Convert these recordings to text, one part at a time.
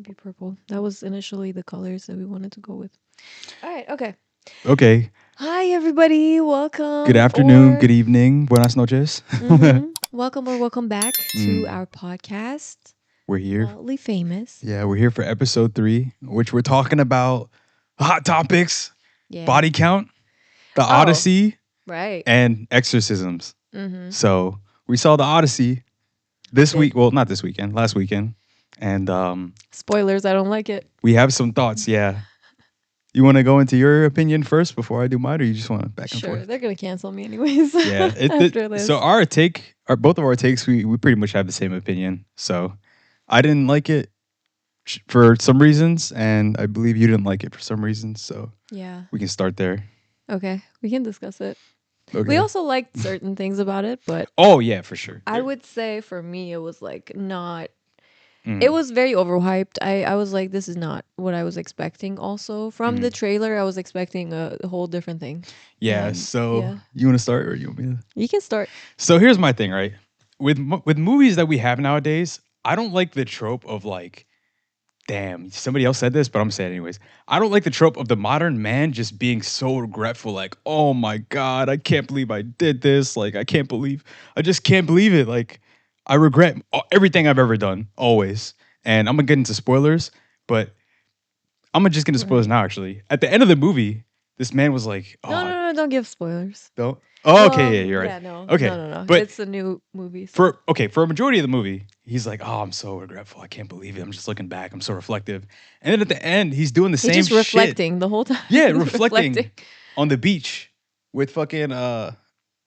Be purple. That was initially the colors that we wanted to go with. All right. Okay. Okay. Hi, everybody. Good Welcome afternoon, good evening, buenas noches. welcome or welcome back to Mm, our podcast, we're here. Wildly Famous. Yeah, we're here for episode 3, which we're talking about hot topics, Yeah. body count, the Oh, Odyssey, right. and exorcisms. Mm-hmm. So we saw the Odyssey this Did. week. Well, not this weekend, last weekend. And Spoilers. I don't like it. we have some thoughts. Yeah. You want to go into your opinion first before I do mine, or you just want to back and Sure. forth? They're going to cancel me anyways Yeah. after So this. both of our takes, we pretty much have the same opinion. So I didn't like it for some reasons, and I believe you didn't like it for some reasons. So Yeah. we can start there. Okay. We can discuss it. Okay. We also liked certain things about it, but Oh yeah, for sure. I would say for me, it was like not. Mm, It was very overhyped. I was like, this is not what I was expecting. Also, from the mm. trailer, I was expecting a whole different thing. Yeah. And So yeah, you want to start, or you want me to? you can start. So here's my thing, right? With movies that we have nowadays, I don't like the trope of like, damn, somebody else said this, but I'm saying it anyways. I don't like the trope of the modern man just being so regretful, like, oh my God, I can't believe I did this. Like, I just can't believe it. Like, I regret everything I've ever done, always. And I'm gonna get into spoilers, but I'm gonna just get into spoilers Right. now, actually. At the end of the movie, this man was like, No, no, oh, no, don't give spoilers. no. Oh, okay, Well, yeah, you're right. yeah, no, Okay. no. But It's a new movie. So. for a majority of the movie, he's like, "Oh, I'm so regretful. I can't believe it. I'm just looking back. I'm so reflective." And then at the end, he's doing the He's same just shit. reflecting the whole time. Yeah, He's reflecting on the beach with fucking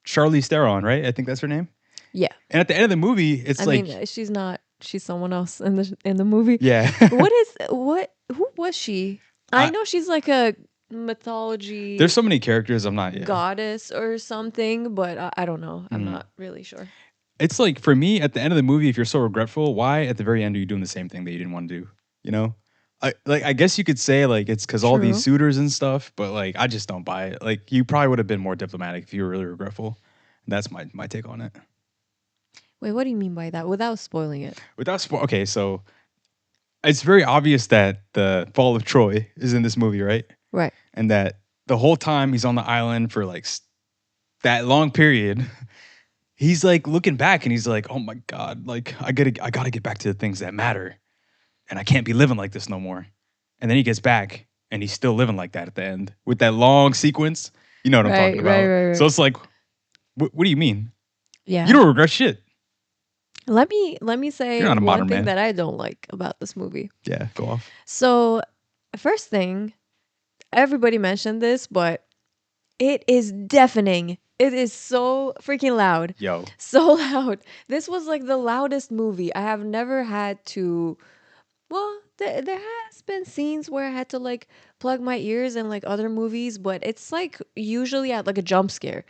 Charlize Theron, right? I think that's her name. Yeah, And at the end of the movie, it's I like, mean, she's not. She's someone else in the movie. yeah, What? Who was she? I I, know she's like a mythology there's so many characters. I'm not. Yeah, goddess or something, but I don't know. I'm Mm. not really sure. It's like for me at the end of the movie, if you're so regretful, why at the very end are you doing the same thing that you didn't want to do? You know, I guess you could say like it's because all these True. suitors and stuff, but like I just don't buy it. Like you probably would have been more diplomatic if you were really regretful. That's my take on it. Wait, what do you mean by that? Without spoiling it. Okay, so it's very obvious that the fall of Troy is in this movie, right? Right. And that the whole time he's on the island for like that long period, he's like looking back and he's like, "Oh my God, like I gotta get back to the things that matter, and I can't be living like this no more." And then he gets back and he's still living like that at the end with that long sequence. You know what I'm talking about? Right. So it's like, what do you mean? Yeah. You don't regret shit. Let me say You're not a one modern thing man. that I don't like about this movie. Yeah, go off. So, first thing, everybody mentioned this, but it is deafening. It is so freaking loud. Yo, So loud. This was like the loudest movie. I have never had to. Well, there has been scenes where I had to like plug my ears in like other movies, but it's like usually at like a jump scare.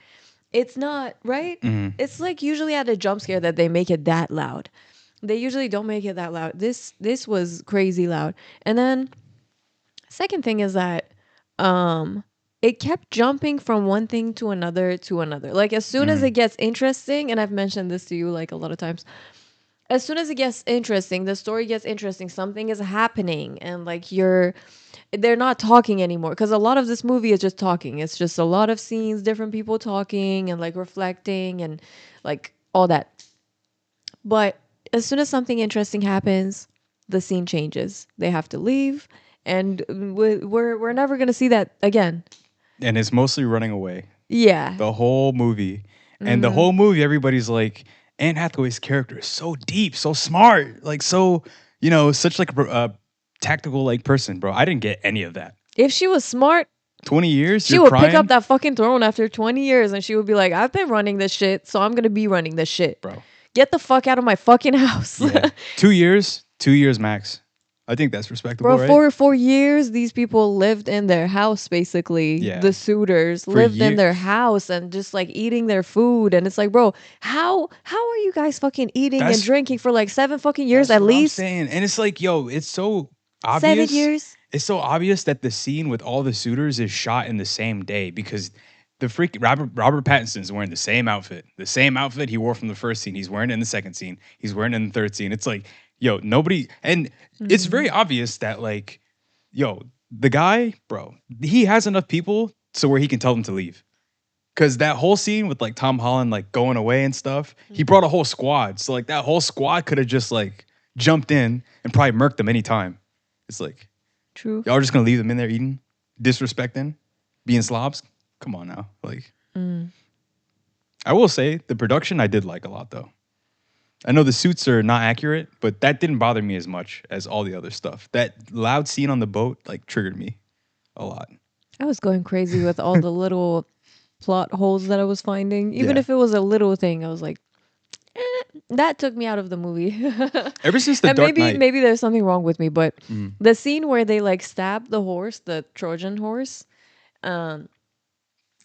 It's not, right? Mhm. It's like usually at a jump scare that they make it that loud. They usually don't make it that loud. This was crazy loud. And then second thing is that it kept jumping from one thing to another to another. Like as soon as it gets interesting, and I've mentioned this to you like a lot of times, as soon as it gets interesting, the story gets interesting, something is happening and like they're not talking anymore because a lot of this movie is just talking. It's just a lot of scenes, different people talking and like reflecting and like all that. But as soon as something interesting happens, the scene changes. They have to leave and we're never going to see that again. and it's mostly running away. Yeah. The whole movie. And the whole movie, everybody's like, Anne Hathaway's character is so deep, so smart, like so, such like a tactical like person, bro. I didn't get any of that. If she was smart, 20 years, she you're would crying, pick up that fucking throne after 20 years and she would be like, I've been running this shit, so I'm going to be running this shit. bro. Get the fuck out of my fucking house. Yeah, 2 years max. I think that's respectable, Bro, right? for 4 years, these people lived in their house, basically. Yeah. The suitors For lived in year- their house and just like eating their food. And it's like, bro, how are you guys fucking eating and That's- drinking for like 7 fucking years That's at what I'm least? saying. And it's like, yo, it's so 7 obvious. years? It's so obvious that the scene with all the suitors is shot in the same day because the freaking Robert Pattinson's wearing the same outfit he wore from the first scene. He's wearing it in the second scene. He's wearing it in the third scene. It's like Yo, nobody, and it's very obvious that like, yo, the guy, bro, he has enough people so where he can tell them to leave. Cause that whole scene with like Tom Holland like going away and stuff, he brought a whole squad. So like that whole squad could have just like jumped in and probably murked them anytime. It's like, True. y'all are just gonna leave them in there eating, disrespecting, being slobs. Come on now, like. I will say the production I did like a lot though. I know the suits are not accurate, but that didn't bother me as much as all the other stuff. That loud scene on the boat like triggered me a lot. I was going crazy with all the little plot holes that I was finding. Even Yeah. if it was a little thing, I was like, that took me out of the movie. Ever since the And Dark maybe Knight. maybe there's something wrong with me, but Mm. the scene where they like stab the horse, the Trojan horse, um,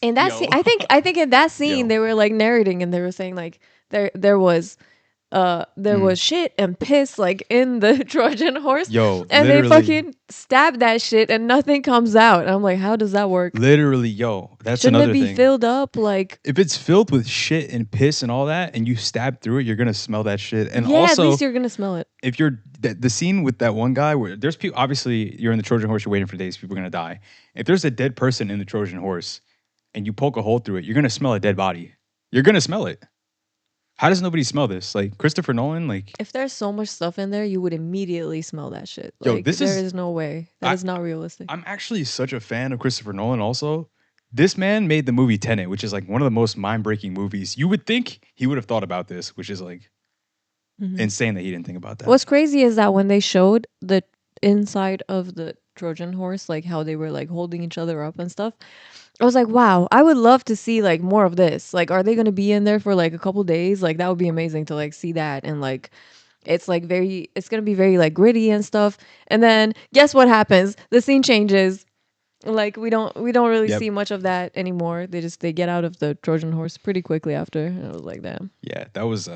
in that scene, Yo. I think in that scene Yo. they were like narrating and they were saying like there Mm. was shit and piss like in the Trojan horse, Yo, and they literally. fucking stab that shit and nothing comes out. And I'm like, how does that work? Literally, yo. That's Shouldn't it another be thing. filled up? Like, If it's filled with shit and piss and all that and you stab through it, you're gonna smell that shit. And yeah, at also, least you're gonna smell it. if you're the scene with that one guy where there's people, obviously you're in the Trojan horse, you're waiting for days, people are gonna die. If there's a dead person in the Trojan horse and you poke a hole through it, you're gonna smell a dead body. You're gonna smell it. How does nobody smell this? Like Christopher Nolan, like, If there's so much stuff in there, you would immediately smell that shit. yo, Like, this there is is no way. That is not realistic. I'm actually such a fan of Christopher Nolan also. This man made the movie Tenet, which is like one of the most mind-breaking movies. You would think he would have thought about this, which is like insane that he didn't think about that. What's crazy is that when they showed the inside of the Trojan horse, like how they were like holding each other up and stuff, I was like, wow, I would love to see like more of this. Like, are they gonna be in there for like a couple days? Like, that would be amazing to like see that. And like, it's gonna be very like gritty and stuff. And then guess what happens? The scene changes. Like, we don't really Yep. see much of that anymore. They get out of the Trojan horse pretty quickly after. And I was like, damn. Yeah, that was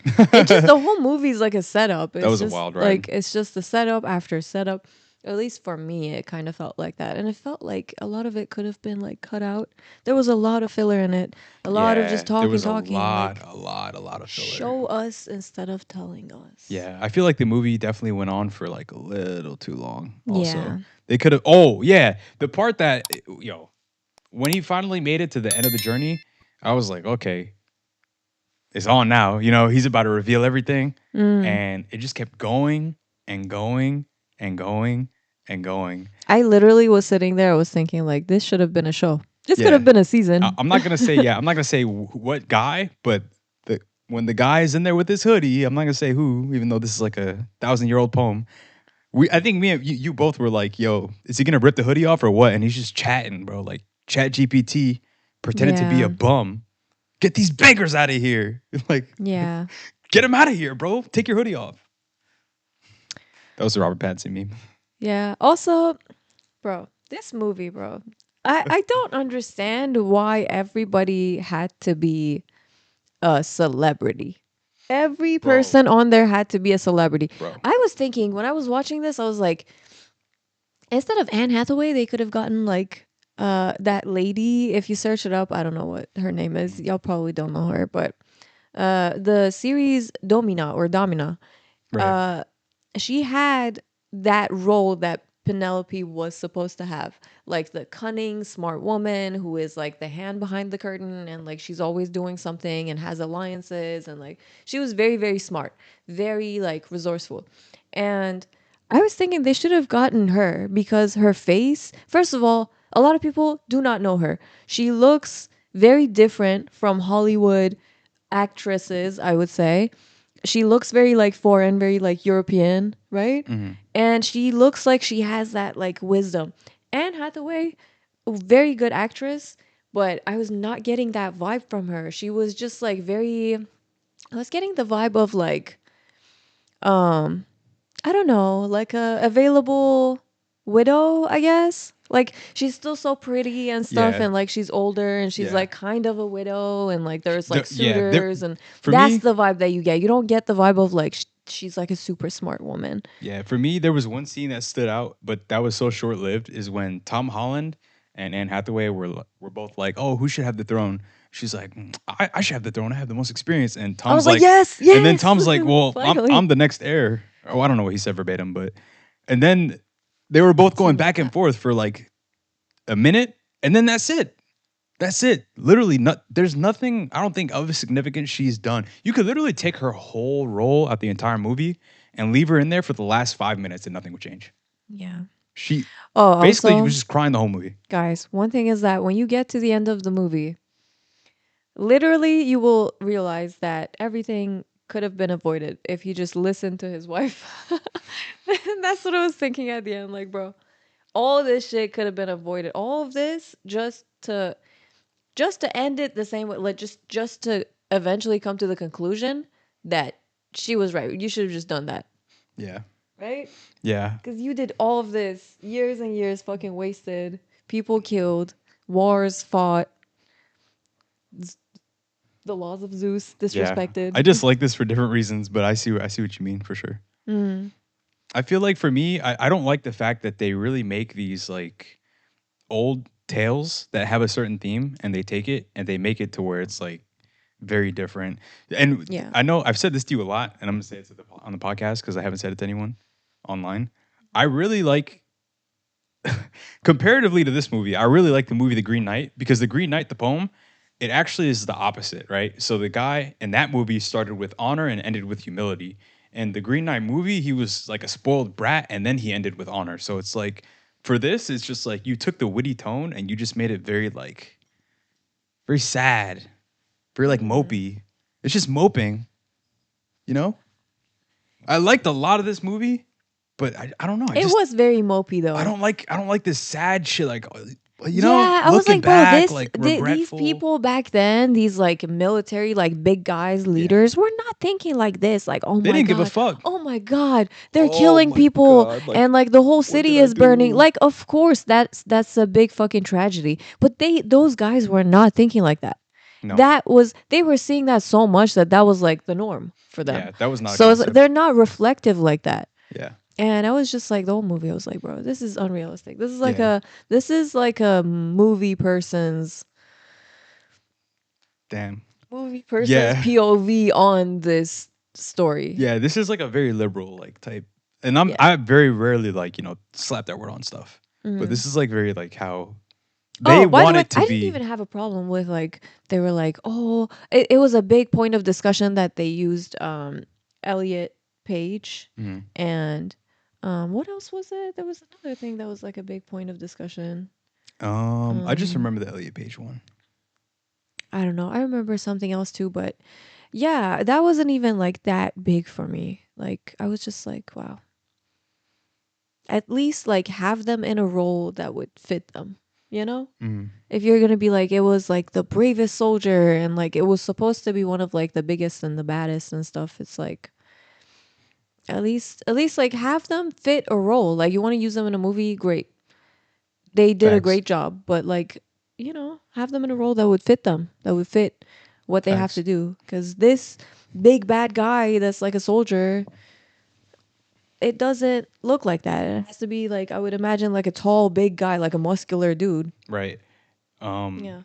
It just the whole movie's like a setup. It's was a just wild ride. like it's just the setup after setup. At least for me, it kind of felt like that, and it felt like a lot of it could have been like cut out. There was a lot of filler in it, a lot of just there was talking, like, a lot of filler. show us instead of telling us. Yeah, I feel like the movie definitely went on for like a little too long. Also, Yeah. they could have. Oh yeah, the part that when he finally made it to the end of the journey, I was like, okay, it's on now. You know, he's about to reveal everything, and it just kept going and going and going and going. I literally was sitting there. I was thinking like, this should have been a show. This could Yeah. have been a season. I'm not gonna say I'm not gonna say what guy, but when the guy is in there with his hoodie, I'm not gonna say who, even though this is like a 1,000-year-old poem. I think me and you both were like, "Yo, is he gonna rip the hoodie off or what?" And he's just chatting, bro, like Chat GPT, pretending to be Yeah. a bum. Get these beggars out of here! Like, Yeah. get him out of here, bro. Take your hoodie off. That was the Robert Pattinson meme. Yeah. Also, bro, this movie, bro. I don't understand why everybody had to be a celebrity. Every Bro. person on there had to be a celebrity. Bro. I was thinking when I was watching this, I was like, instead of Anne Hathaway, they could have gotten like that lady. If you search it up, I don't know what her name is. Y'all probably don't know her, but the series Domina, Right. she had that role that Penelope was supposed to have, like the cunning, smart woman who is like the hand behind the curtain, and like she's always doing something and has alliances, and like she was very, very smart, very like resourceful. And I was thinking they should have gotten her because her face, first of all, a lot of people do not know her. She looks very different from Hollywood actresses, I would say. She looks very like foreign, very like European, right? And she looks like she has that like wisdom. Anne Hathaway, a very good actress, but I was not getting that vibe from her. She was just like very, I was getting the vibe of like, I don't know, like a available widow, I guess. Like she's still so pretty and stuff, Yeah. and like she's older and she's Yeah. like kind of a widow, and like there's like Yeah, suitors, and for that's me- the vibe that you get. You don't get the vibe of like she's like a super smart woman. Yeah, for me, there was one scene that stood out, but that was so short lived. Is when Tom Holland and Anne Hathaway were both like, "Oh, who should have the throne?" She's like, I should have the throne. I have the most experience. And I was Tom's like, like, yes, and then yes. Tom's like, well, I'm Finally. the next heir. Oh, I don't know what he said verbatim, but and then they were both going Something like back and that. forth for like a minute, and then that's it. That's it. Literally, not there's nothing I don't think of significance she's done. You could literally take her whole role at the entire movie and leave her in there for the last 5 minutes, and nothing would change. Yeah. She Oh, basically was also, just crying the whole movie. guys, one thing is that when you get to the end of the movie, literally you will realize that everything could have been avoided if he just listened to his wife. That's what I was thinking at the end. Like, bro, all this shit could have been avoided. All of this just to end it the same way, like just to eventually come to the conclusion that she was right. You should have just done that, Yeah, right? yeah, Because you did all of this, years and years fucking wasted, people killed, wars fought, the laws of Zeus yeah. disrespected. I just like this for different reasons, but I see what you mean for sure. Mm, I feel like for me, I don't like the fact that they really make these like old tales that have a certain theme and they take it and they make it to where it's like very different. And yeah. I know I've said this to you a lot, and I'm gonna say it to on the podcast because I haven't said it to anyone online. I really like, comparatively to this movie, I really like the movie The Green Knight because The Green Knight, the poem, it actually is the opposite, right? So the guy in that movie started with honor and ended with humility. And the Green Knight movie, he was like a spoiled brat and then he ended with honor. So it's like for this, it's just like you took the witty tone and you just made it very like very sad, very like Mm. mopey. It's just moping, you know? I liked a lot of this movie, but I don't know. It was very mopey though. I don't like this sad shit like Yeah, I was looking like, bro, back like these regretful. people back then, these like military, like big guys, Yeah. leaders, were not thinking like this. Like, They didn't give a fuck. oh my god, they're Oh killing my people, god, like and like the whole what city did I is burning. do? Like, of course, that's a big fucking tragedy. But those guys were not thinking like that. No. They were seeing that so much that was like the norm for them. Yeah, that was not a So they're concept. not reflective like that. Yeah. And I was just like the whole movie. I was like, bro, this is unrealistic. Yeah. This is like a Damn. movie person's Yeah. POV on this story. Yeah, this is like a very liberal like type. And Yeah. I very rarely like, slap that word on stuff. But Mhm. this is like very like how they Oh, by the want way, it to I didn't be. even have a problem with like they were like, oh, it was a big point of discussion that they used Elliot Page Mhm. and what else was it? There was another thing that was like a big point of discussion. I just Um remember the Elliot Page one. I don't know. I remember something else too, but yeah, that wasn't even like that big for me. Like I was just like, wow. At least like have them in a role that would fit them, you know? Mhm. If you're going to be like it was like the bravest soldier and like it was supposed to be one of like the biggest and the baddest and stuff, it's like at least like have them fit a role. Like you want to use them in a movie, great. They did a Facts. great job, but like, have them in a role that would fit them, that would fit what they have to Facts. do. Because this big bad guy that's like a soldier, it doesn't look like that. It has to be like, I would imagine like a tall, big guy, like a muscular dude. Right. Um Yeah.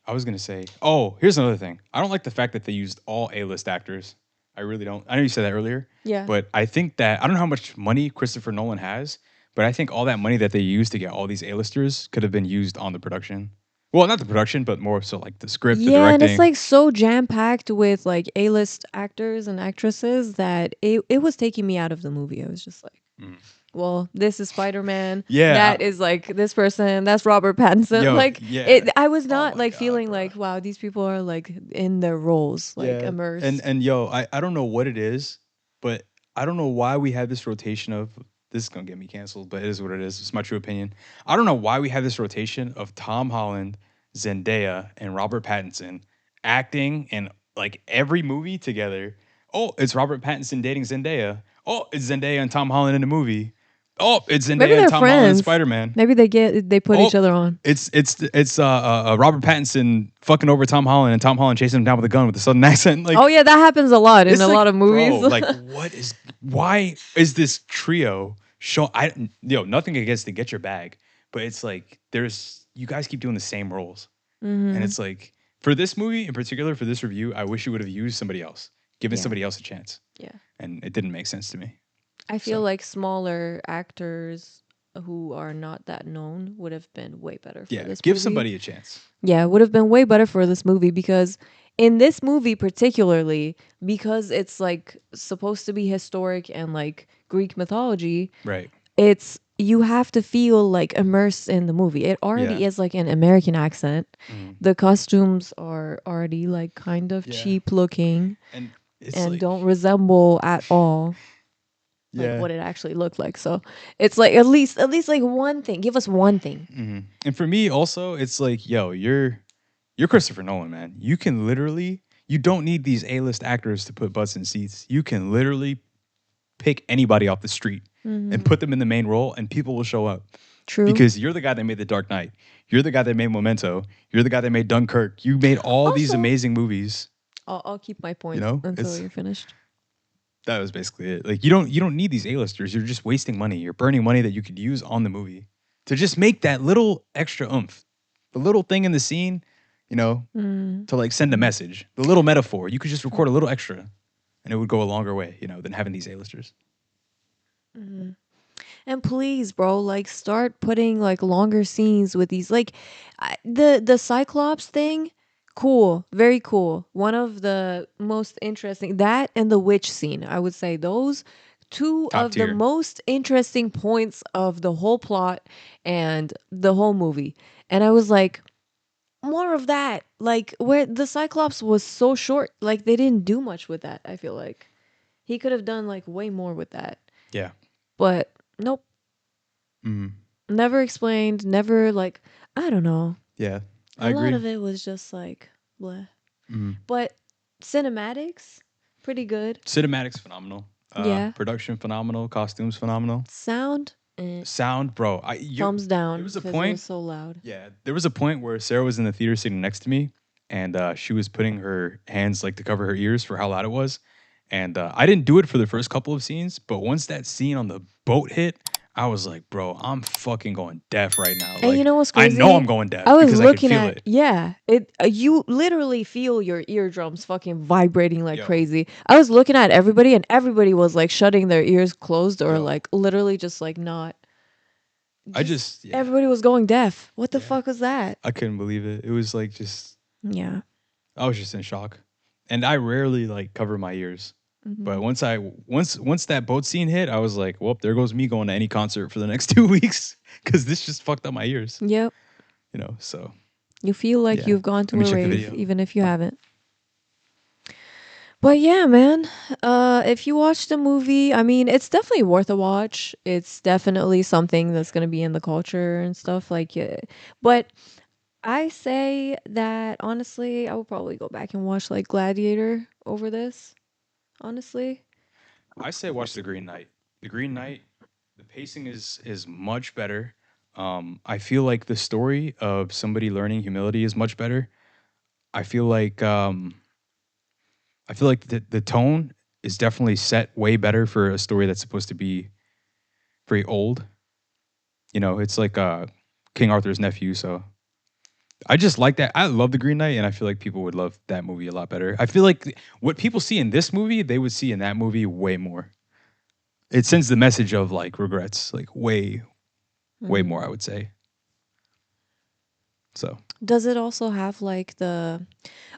I was gonna say, oh, here's another thing. I don't like the fact that they used all A-list actors. I really don't. I know you said that earlier, Yeah. but I think that I don't know how much money Christopher Nolan has, but I think all that money that they used to get all these A-listers could have been used on the production. Well, not the production, but more so like the script, the Yeah, and it's directing. like so jam packed with like A-list actors and actresses that it was taking me out of the movie. I was just like, Mm. well, this is Spider-Man. Yeah. That is like this person. That's Robert Pattinson. Yo, Like yeah. I was Oh not my like god, feeling bro. like, wow, these people are like in their roles, like Yeah. And immersed. and yo, I don't know what it is, but I don't know why we have this rotation of this is gonna get me canceled, but it is what it is. It's my true opinion. I don't know why we have this rotation of Tom Holland, Zendaya, and Robert Pattinson acting in like every movie together. Oh, it's Robert Pattinson dating Zendaya. Oh, it's Zendaya and Tom Holland in the movie. Oh, it's Maybe Zendaya and they're Tom Holland in friends. Spider Man. Maybe they put each Oh, other on. it's Robert Pattinson fucking over Tom Holland and Tom Holland chasing him down with a gun with a southern accent. Oh Like yeah, that happens a lot in it's a like, lot of bro, movies. like what is why is this trio show nothing against the Get Your Bag, but it's like there's you guys keep doing the same roles. And Hmm. it's like For this movie in particular, for this review, I wish you would have used somebody else, given Yeah. somebody else a chance, Yeah. and it didn't make sense to me. I feel So like smaller actors who are not that known would have been way better for yeah, this give movie. somebody a chance. Yeah, it would have been way better for this movie because in this movie particularly, because it's like supposed to be historic and like Greek mythology, Right. it's you have to feel like immersed in the movie. It Yeah. already is like an American accent. Mhm. The costumes are already like kind of Yeah. cheap looking And it's and like, don't resemble at all like yeah. what it actually looked like. So it's like at least like one thing. Give us one thing. And for me also, it's like, yo, you're Christopher Nolan, man. You can literally, you don't need these A-list actors to put butts in seats. You can literally pick anybody off the street and put them in the main role, and people will show up True. because you're the guy that made The Dark Knight. You're the guy that made Memento. You're the guy that made Dunkirk. You made all these Also, amazing movies. I'll keep my You point know, until it's you're finished. that was basically it. Like you don't need these A-listers. You're just wasting money. You're burning money that you could use on the movie to just make that little extra oomph, the little thing in the scene. You know, Mm. to like send a message, the little metaphor. You could just record a little extra, and it would go a longer way. You know, than having these A-listers. And please, bro, like start putting like longer scenes with these. Like the Cyclops thing, cool, very cool. One of the most interesting that and the witch scene. I would say those two Top of the tier. most interesting points of the whole plot and the whole movie. And I was like, more of that. Like where the Cyclops was so short, like they didn't do much with that. I feel like he could have done like way more with that, Yeah. but nope. Mhm. Never explained, never like I don't know. Yeah, I A lot agree. of it was just like bleh. Mhm. But cinematics, pretty good. Cinematics phenomenal. Yeah. Production phenomenal. Costumes phenomenal. Sound, Sound, bro. thumbs There down was a because it was point. so loud. Yeah, there was a point where Sarah was in the theater sitting next to me, and she was putting her hands like to cover her ears for how loud it was. And I didn't do it for the first couple of scenes, but once that scene on the boat hit, I was like, bro, I'm fucking going deaf right now. And you Like, know what's I know crazy? I'm going I deaf was because I could looking feel at it. yeah, it you literally feel your eardrums fucking vibrating like Yo, crazy. I was looking at everybody and everybody was like shutting their ears closed or yo, like literally just like not I just just, yeah, everybody was going deaf. What the yeah, fuck was that? I couldn't believe it. It was like just, Yeah. I was just in shock. And I rarely like cover my ears. But Hmm. once that boat scene hit, I was like, well, there goes me going to any concert for the next 2 weeks because this just fucked up my ears. Yep. You know, so You feel like yeah. you've gone Let to me a check the rave, video. even if you haven't. But yeah, man. If you watch the movie, I mean, it's definitely worth a watch. It's definitely something that's gonna be in the culture and stuff like it. But I say that honestly, I would probably go back and watch like Gladiator over this. Honestly, I say watch The Green Knight. The Green Knight, the pacing is much better. I feel like the story of somebody learning humility is much better. I feel like the tone is definitely set way better for a story that's supposed to be very old. You know, it's like King Arthur's nephew. So I just like that. I love The Green Knight, and I feel like people would love that movie a lot better. I feel like what people see in this movie, they would see in that movie way more. It sends the message of like regrets, like way more. I would say. So does it also have like the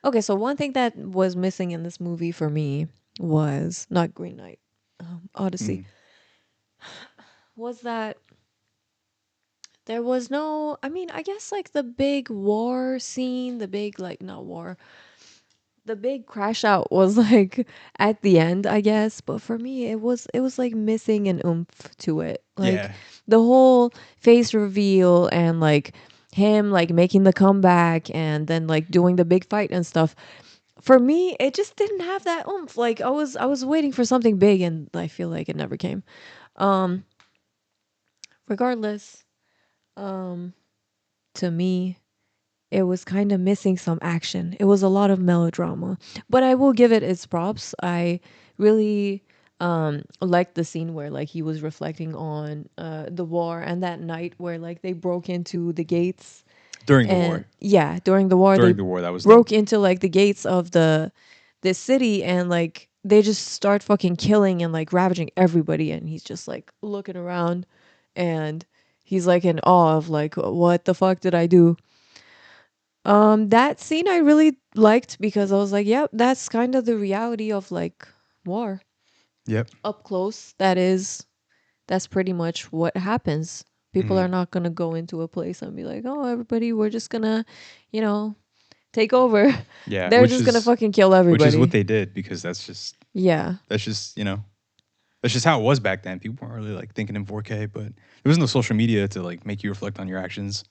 okay? So one thing that was missing in this movie for me was not Green Knight, Odyssey, mm, was that there was no, I mean, I guess like the big war scene, the big like not war, the big crash out was like at the end, I guess. But for me, it was like missing an oomph to it. Like yeah, the whole face reveal and like him like making the comeback and then like doing the big fight and stuff. For me, it just didn't have that oomph. Like I was waiting for something big and I feel like it never came. Um Regardless, um to me it was kind of missing some action. It was a lot of melodrama, but I will give it its props. I really liked the scene where like he was reflecting on the war and that night where like they broke into the gates During the And war. yeah, during the war, they During the war, that was dope. broke into like the gates of this city, and like they just start fucking killing and like ravaging everybody, and he's just like looking around, and he's like in awe of like, what the fuck did I do? That scene I really liked because I was like, yep, that's kind of the reality of like war Yep. up close. That's pretty much what happens. People Hmm. are not gonna go into a place and be like, oh, everybody, we're just gonna, you know, take over. Yeah, They're just gonna fucking kill which is what everybody. they did, because Yeah. that's just that's just how it was back then. People weren't really like thinking in 4K, but there was no social media to like make you reflect on your actions.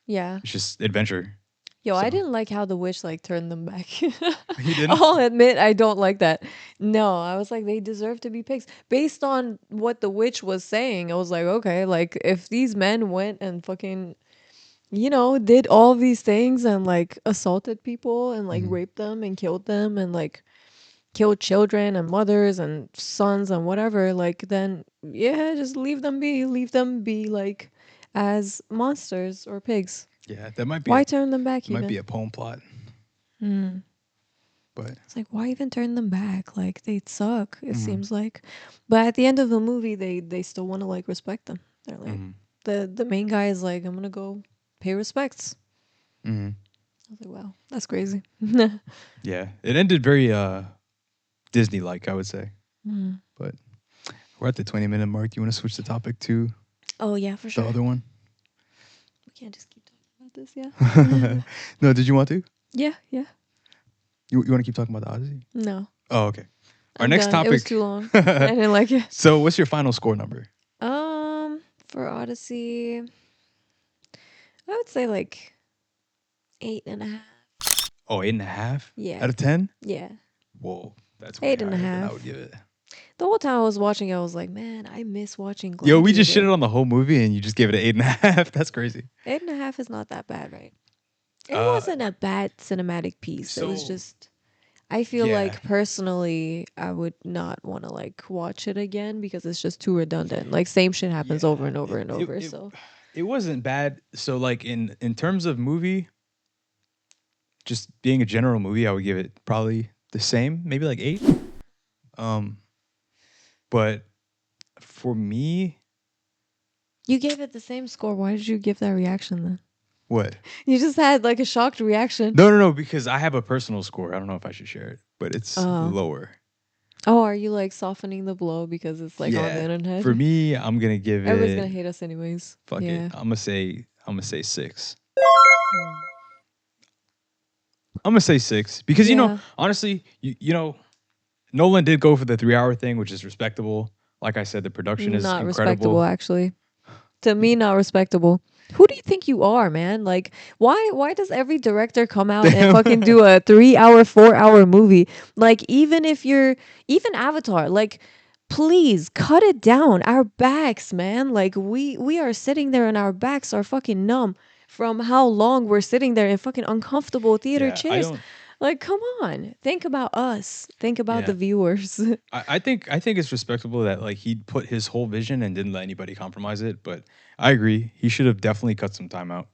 Yeah. It's just adventure. Yo, I So didn't like how the witch like turned them back. you didn't. I'll admit I don't like that. No, I was like, they deserve to be pigs. Based on what the witch was saying, I was like, okay, like if these men went and fucking, did all these things and like assaulted people and like Mhm. raped them and killed them and like killed children and mothers and sons and whatever, like then yeah, just leave them be. Leave them be like as monsters or pigs. Yeah, that might be Why turn them back even? a poem plot, Mm. but It's like, why even turn them back? Like they suck, it mhm, seems like. But at the end of the movie, they still want to like respect them. They're like, mhm, the main guy is like, I'm gonna go pay respects. mhm. I was like, wow, that's crazy. Yeah, it ended very Disney like, I would say. Mm. But we're at the 20-minute mark. You want to switch the topic to Oh yeah, for the sure. other one? We can't just keep talking about this, yeah. No, did you want to? Yeah, yeah. You want to keep talking about the Odyssey? No, Oh, okay. Our I'm next done. It was topic. too long. I didn't like it. So, what's your final score number? For Odyssey, I would say like 8.5. Oh, 8.5 Yeah, out of 10. yeah, Whoa, that's way eight and a higher than I would half. give it. The whole time I was watching, I was like, man, I miss watching Yo, we just Gladiator. shitted on the whole movie and you just gave it an 8.5. That's crazy. 8.5 is not that bad, right? It Uh, wasn't a bad cinematic piece. It was so just, I feel yeah, like personally, I would not want to like watch it again because it's just too redundant. Like same shit happens over yeah, and over and over. it So it wasn't bad. So like in terms of movie, just being a general movie, I would give it probably the same, maybe like 8. Um, but for me, you gave it the same score. Why did you give that reaction then? what? You just had like a shocked reaction. No, because I have a personal score. I don't know if I should share it, but it's Oh. lower. Oh, are you like softening the blow because it's like on the Yeah, internet? for me, I'm gonna give Everybody's gonna it. hate us anyways. Fuck it. Yeah. I'm gonna say 6. Mm. I'm gonna say 6 because Yeah. honestly, Nolan did go for the 3-hour thing, which is respectable. Like I said, the production is Not respectable, incredible. actually. To me, not respectable. Who do you think you are, man? Like, why does every director come out and fucking do a 3 hour, 4 hour movie? Like, even Avatar, like, please cut it down. Our backs, man. Like, we are sitting there and our backs are fucking numb from how long we're sitting there in fucking uncomfortable theater Yeah, I chairs. don't. Like, come on. Think about us. Think about the Yeah, viewers. I think it's respectable that like he put his whole vision and didn't let anybody compromise it. But I agree, he should have definitely cut some time out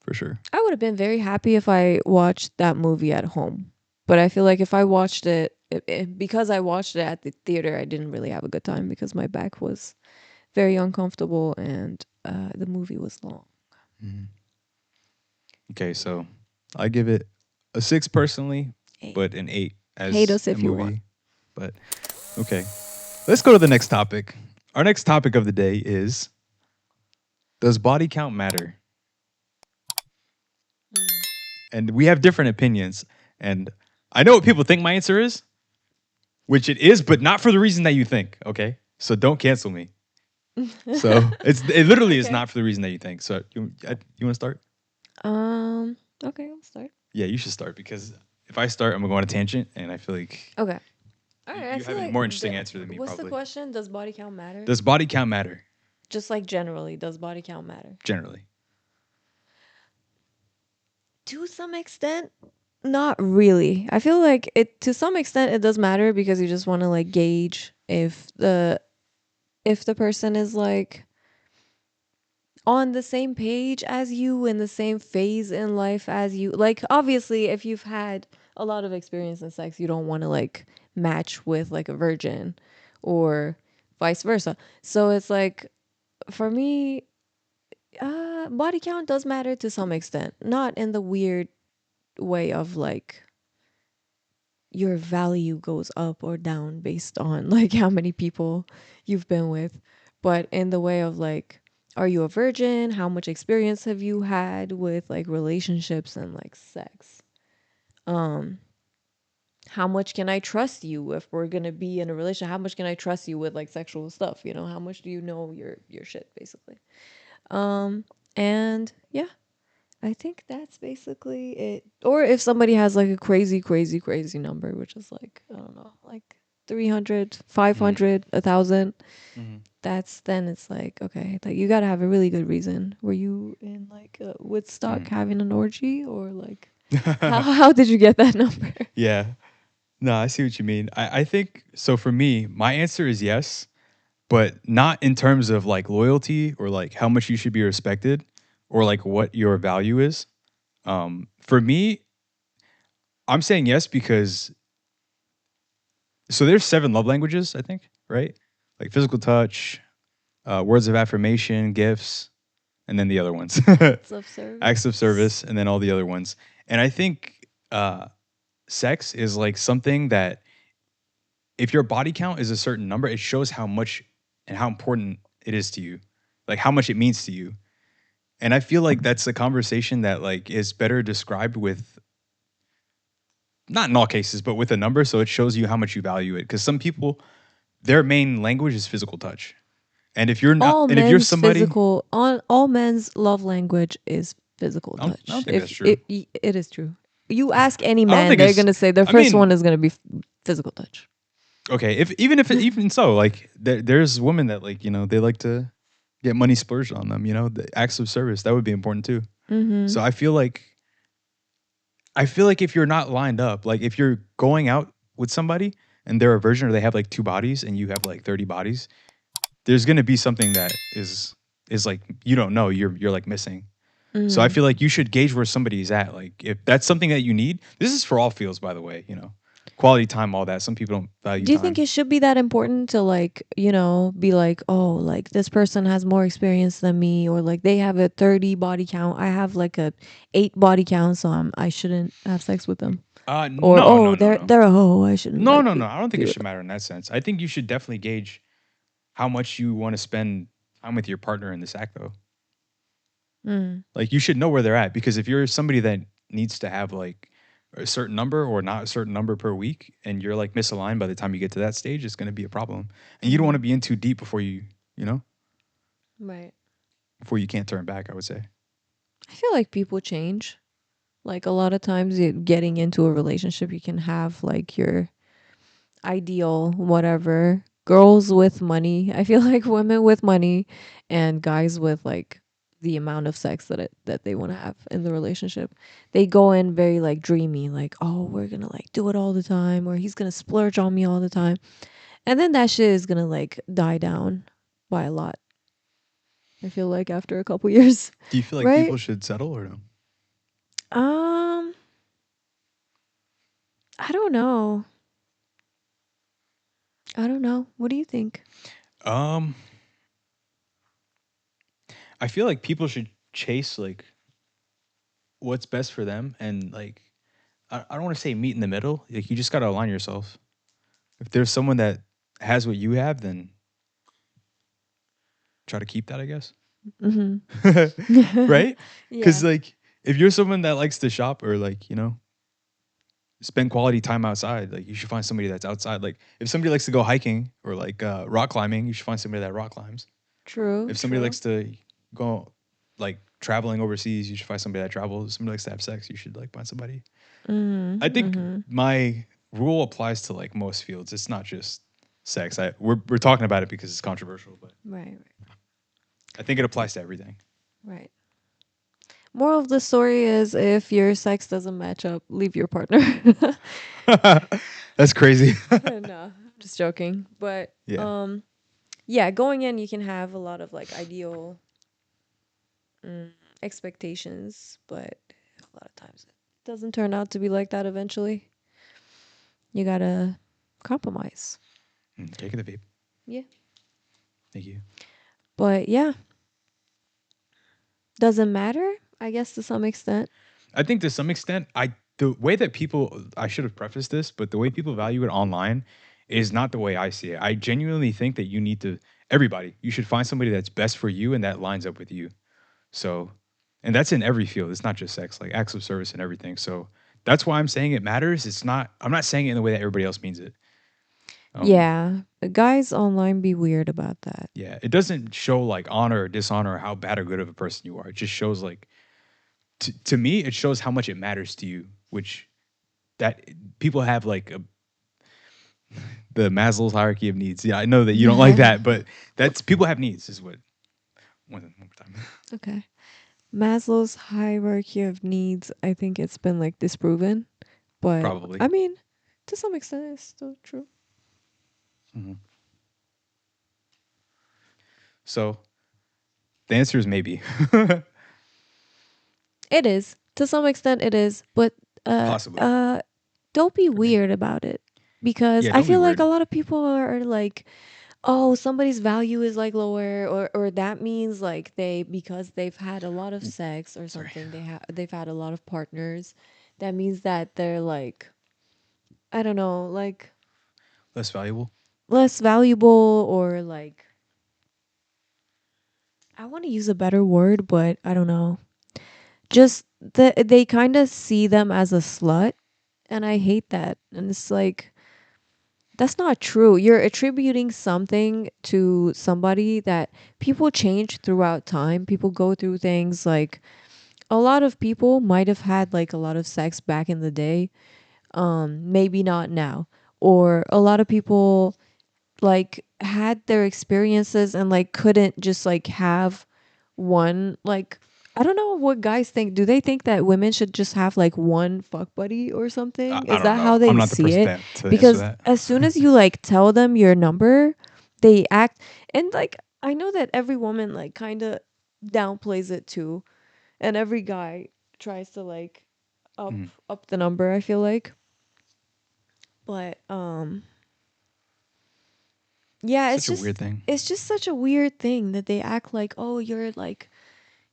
for sure. I would have been very happy if I watched that movie at home. But I feel like if I watched because I watched it at the theater, I didn't really have a good time because my back was very uncomfortable and the movie was long. Mhm. Okay, so I give it a 6 personally, 8. but an 8 Hate as us a if you want. movie. But okay, let's go to the next topic. Our next topic of the day is: does body count matter? And we have different opinions. And I know what people think my answer is, which it is, but not for the reason that you think. Okay, so don't cancel me. So it literally is Okay. not for the reason that you think. So you want to start? Okay, I'll start. Yeah, you should start because if I start, I'm gonna go on a tangent, and I feel like Okay. All you, right, I you feel have a like more interesting answer than me what's the probably. question? Does body count matter? Does body count matter Just like generally, does body count matter? generally? To some extent, not really. I feel like it to some extent it does matter because you just want to like gauge if the person is like on the same page as you, in the same phase in life as you. Like, obviously, if you've had a lot of experience in sex, you don't want to like match with like a virgin or vice versa. So it's like, for me, body count does matter to some extent, not in the weird way of like your value goes up or down based on like how many people you've been with, but in the way of like, are you a virgin? How much experience have you had with like relationships and like sex? Um, how much can I trust you if we're gonna be in a relationship? How much can I trust you with like sexual stuff? You know, how much do you know your shit basically? Um, and yeah, I think that's basically it. Or if somebody has like a crazy, crazy, crazy number, which is like, I don't know, like 300, Mm. 500, 1,000, Mhm. that's then it's like, okay, like you got to have a really good reason. Were you in like Woodstock Mm. having an orgy, or like how did you get that number? Yeah. No, I see what you mean. I think so for me, my answer is yes, but not in terms of like loyalty or like how much you should be respected or like what your value is. For me, I'm saying yes because so there's 7 love languages, I think, right? Like physical touch, words of affirmation, gifts, and then the other ones. Acts of Acts of service. service, and then all the other ones. And I think sex is like something that if your body count is a certain number, it shows how much and how important it is to you, like how much it means to you. And I feel like that's a conversation that like is better described with not in all cases, but with a number, so it shows you how much you value it. Because some people, their main language is physical touch, and if you're not, and if you're somebody, All men's love language is physical I don't touch. think that's If true. it is true. You ask any I don't man, think they're it's. gonna say their I first one mean, is gonna be physical touch. okay, if even so, like there's women that like they like to get money splurged on them. The acts of service that would be important too. Mm-hmm. So I feel like if you're not lined up, like if you're going out with somebody and they're a virgin or they have like 2 bodies and you have like 30 bodies, there's gonna be something that is like you don't know. You're like missing. So I Mm-hmm. feel like you should gauge where somebody's at. Like if that's something that you need, this is for all fields, by the way. Quality time, all that. Some people don't value Do you think time. it should be that important to like, be like, oh, like this person has more experience than me, or like they have a 30 body count. I have like a 8 body count, so I shouldn't have sex with them. Or No, oh, no, no, no, they're a hoe. I shouldn't no, like no, no. I don't think be it with should matter in that sense. I think you should definitely gauge how much you want to spend time with your partner in this act, though. them. Like you should know where they're at because if you're somebody that needs to have like a certain number or not a certain number per week and you're like misaligned by the time you get to that stage, it's going to be a problem. And you don't want Mm-hmm. to be in too deep before you know, Right. before you can't turn back, I would say. I feel like people change. Like a lot of times, getting into a relationship, you can have like your ideal whatever. Girls with money. I feel like women with money and guys with like the amount of sex that they want to have in the relationship. They go in very like dreamy, like, oh, we're gonna like do it all the time, or he's gonna splurge on me all the time. And then that shit is gonna like die down by a lot. I feel like after a couple years. Do you feel like Right? people should settle or no? Um, I don't know. I don't know. What do you think? Um, I feel like people should chase like what's best for them and like I don't want to say meet in the middle. Like you just got to align yourself. If there's someone that has what you have, then try to keep that, I guess. Mhm. Right? Because Yeah. like if you're someone that likes to shop or like spend quality time outside, like you should find somebody that's outside. Like if somebody likes to go hiking or like rock climbing, you should find somebody that rock climbs. True, If somebody true. likes to go like traveling overseas, you should find somebody that travels. If somebody likes to have sex, you should like find somebody. I Mhm. think Mhm. my rule applies to like most fields. It's not just sex. We're talking about it because it's controversial, but Right, I think it applies to everything. right. Moral of the story is, if your sex doesn't match up, leave your partner. That's crazy. No, just joking. But Yeah. yeah, going in, you can have a lot of like ideal mm, expectations, but a lot of times it doesn't turn out to be like that eventually. You gotta compromise. Take the vape. Yeah. Thank you. But yeah, doesn't matter, I guess, to some extent. I think to some extent, the way that people, I should have prefaced this, but the way people value it online is not the way I see it. I genuinely think that you need to, everybody, you should find somebody that's best for you and that lines up with you. So, and that's in every field. It's not just sex, like acts of service and everything. So that's why I'm saying it matters. It's not, I'm not saying it in the way that everybody else means it. Um, Yeah. Guys online be weird about that. yeah, it doesn't show like honor or dishonor or how bad or good of a person you are. It just shows like, to me, it shows how much it matters to you, which that people have like the Maslow's hierarchy of needs. Yeah, I know that you don't like that, but that's people have needs, is what. One more time. Okay. Maslow's hierarchy of needs, I think it's been like disproven, but Probably. I mean, to some extent, it's still true. Mhm. So the answer is maybe. It is. To some extent, it is, but uh, Possibly. uh, don't be I think. weird about it because Yeah, I don't be feel like a weird. lot of people are like, oh, somebody's value is like lower, or that means like they because they've had a lot of sex or Sorry. something, they've had a lot of partners. That means that they're like, I don't know, like Less valuable. less valuable or like I want to use a better word, but I don't know. Just they kind of see them as a slut, and I hate that. And it's like that's not true. You're attributing something to somebody that people change throughout time. People go through things like a lot of people might have had like a lot of sex back in the day, maybe not now. Or a lot of people like had their experiences and like couldn't just like have one like I don't know what guys think. Do they think that women should just have like one fuck buddy or something? I Is don't that know. how I'm they not the see person it? to answer Because that. as soon as you like tell them your number, they act and like I know that every woman like kind of downplays it too, and every guy tries to like up Mm. up the number, I feel like. But yeah, Such a weird thing. it's just such a weird thing that they act like, "Oh, you're like,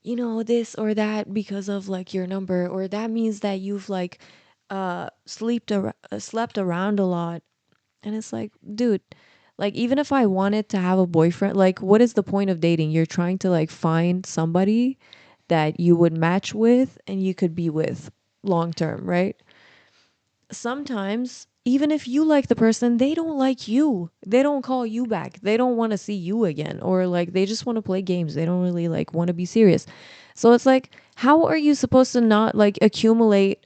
you know, this or that because of like your number or that means that you've like slept around a lot." And it's like, dude, like even if I wanted to have a boyfriend, like what is the point of dating? You're trying to like find somebody that you would match with and you could be with long term, right? Sometimes even if you like the person, they don't like you. They don't call you back. They don't want to see you again or like they just want to play games. They don't really like want to be serious. So it's like how are you supposed to not like accumulate.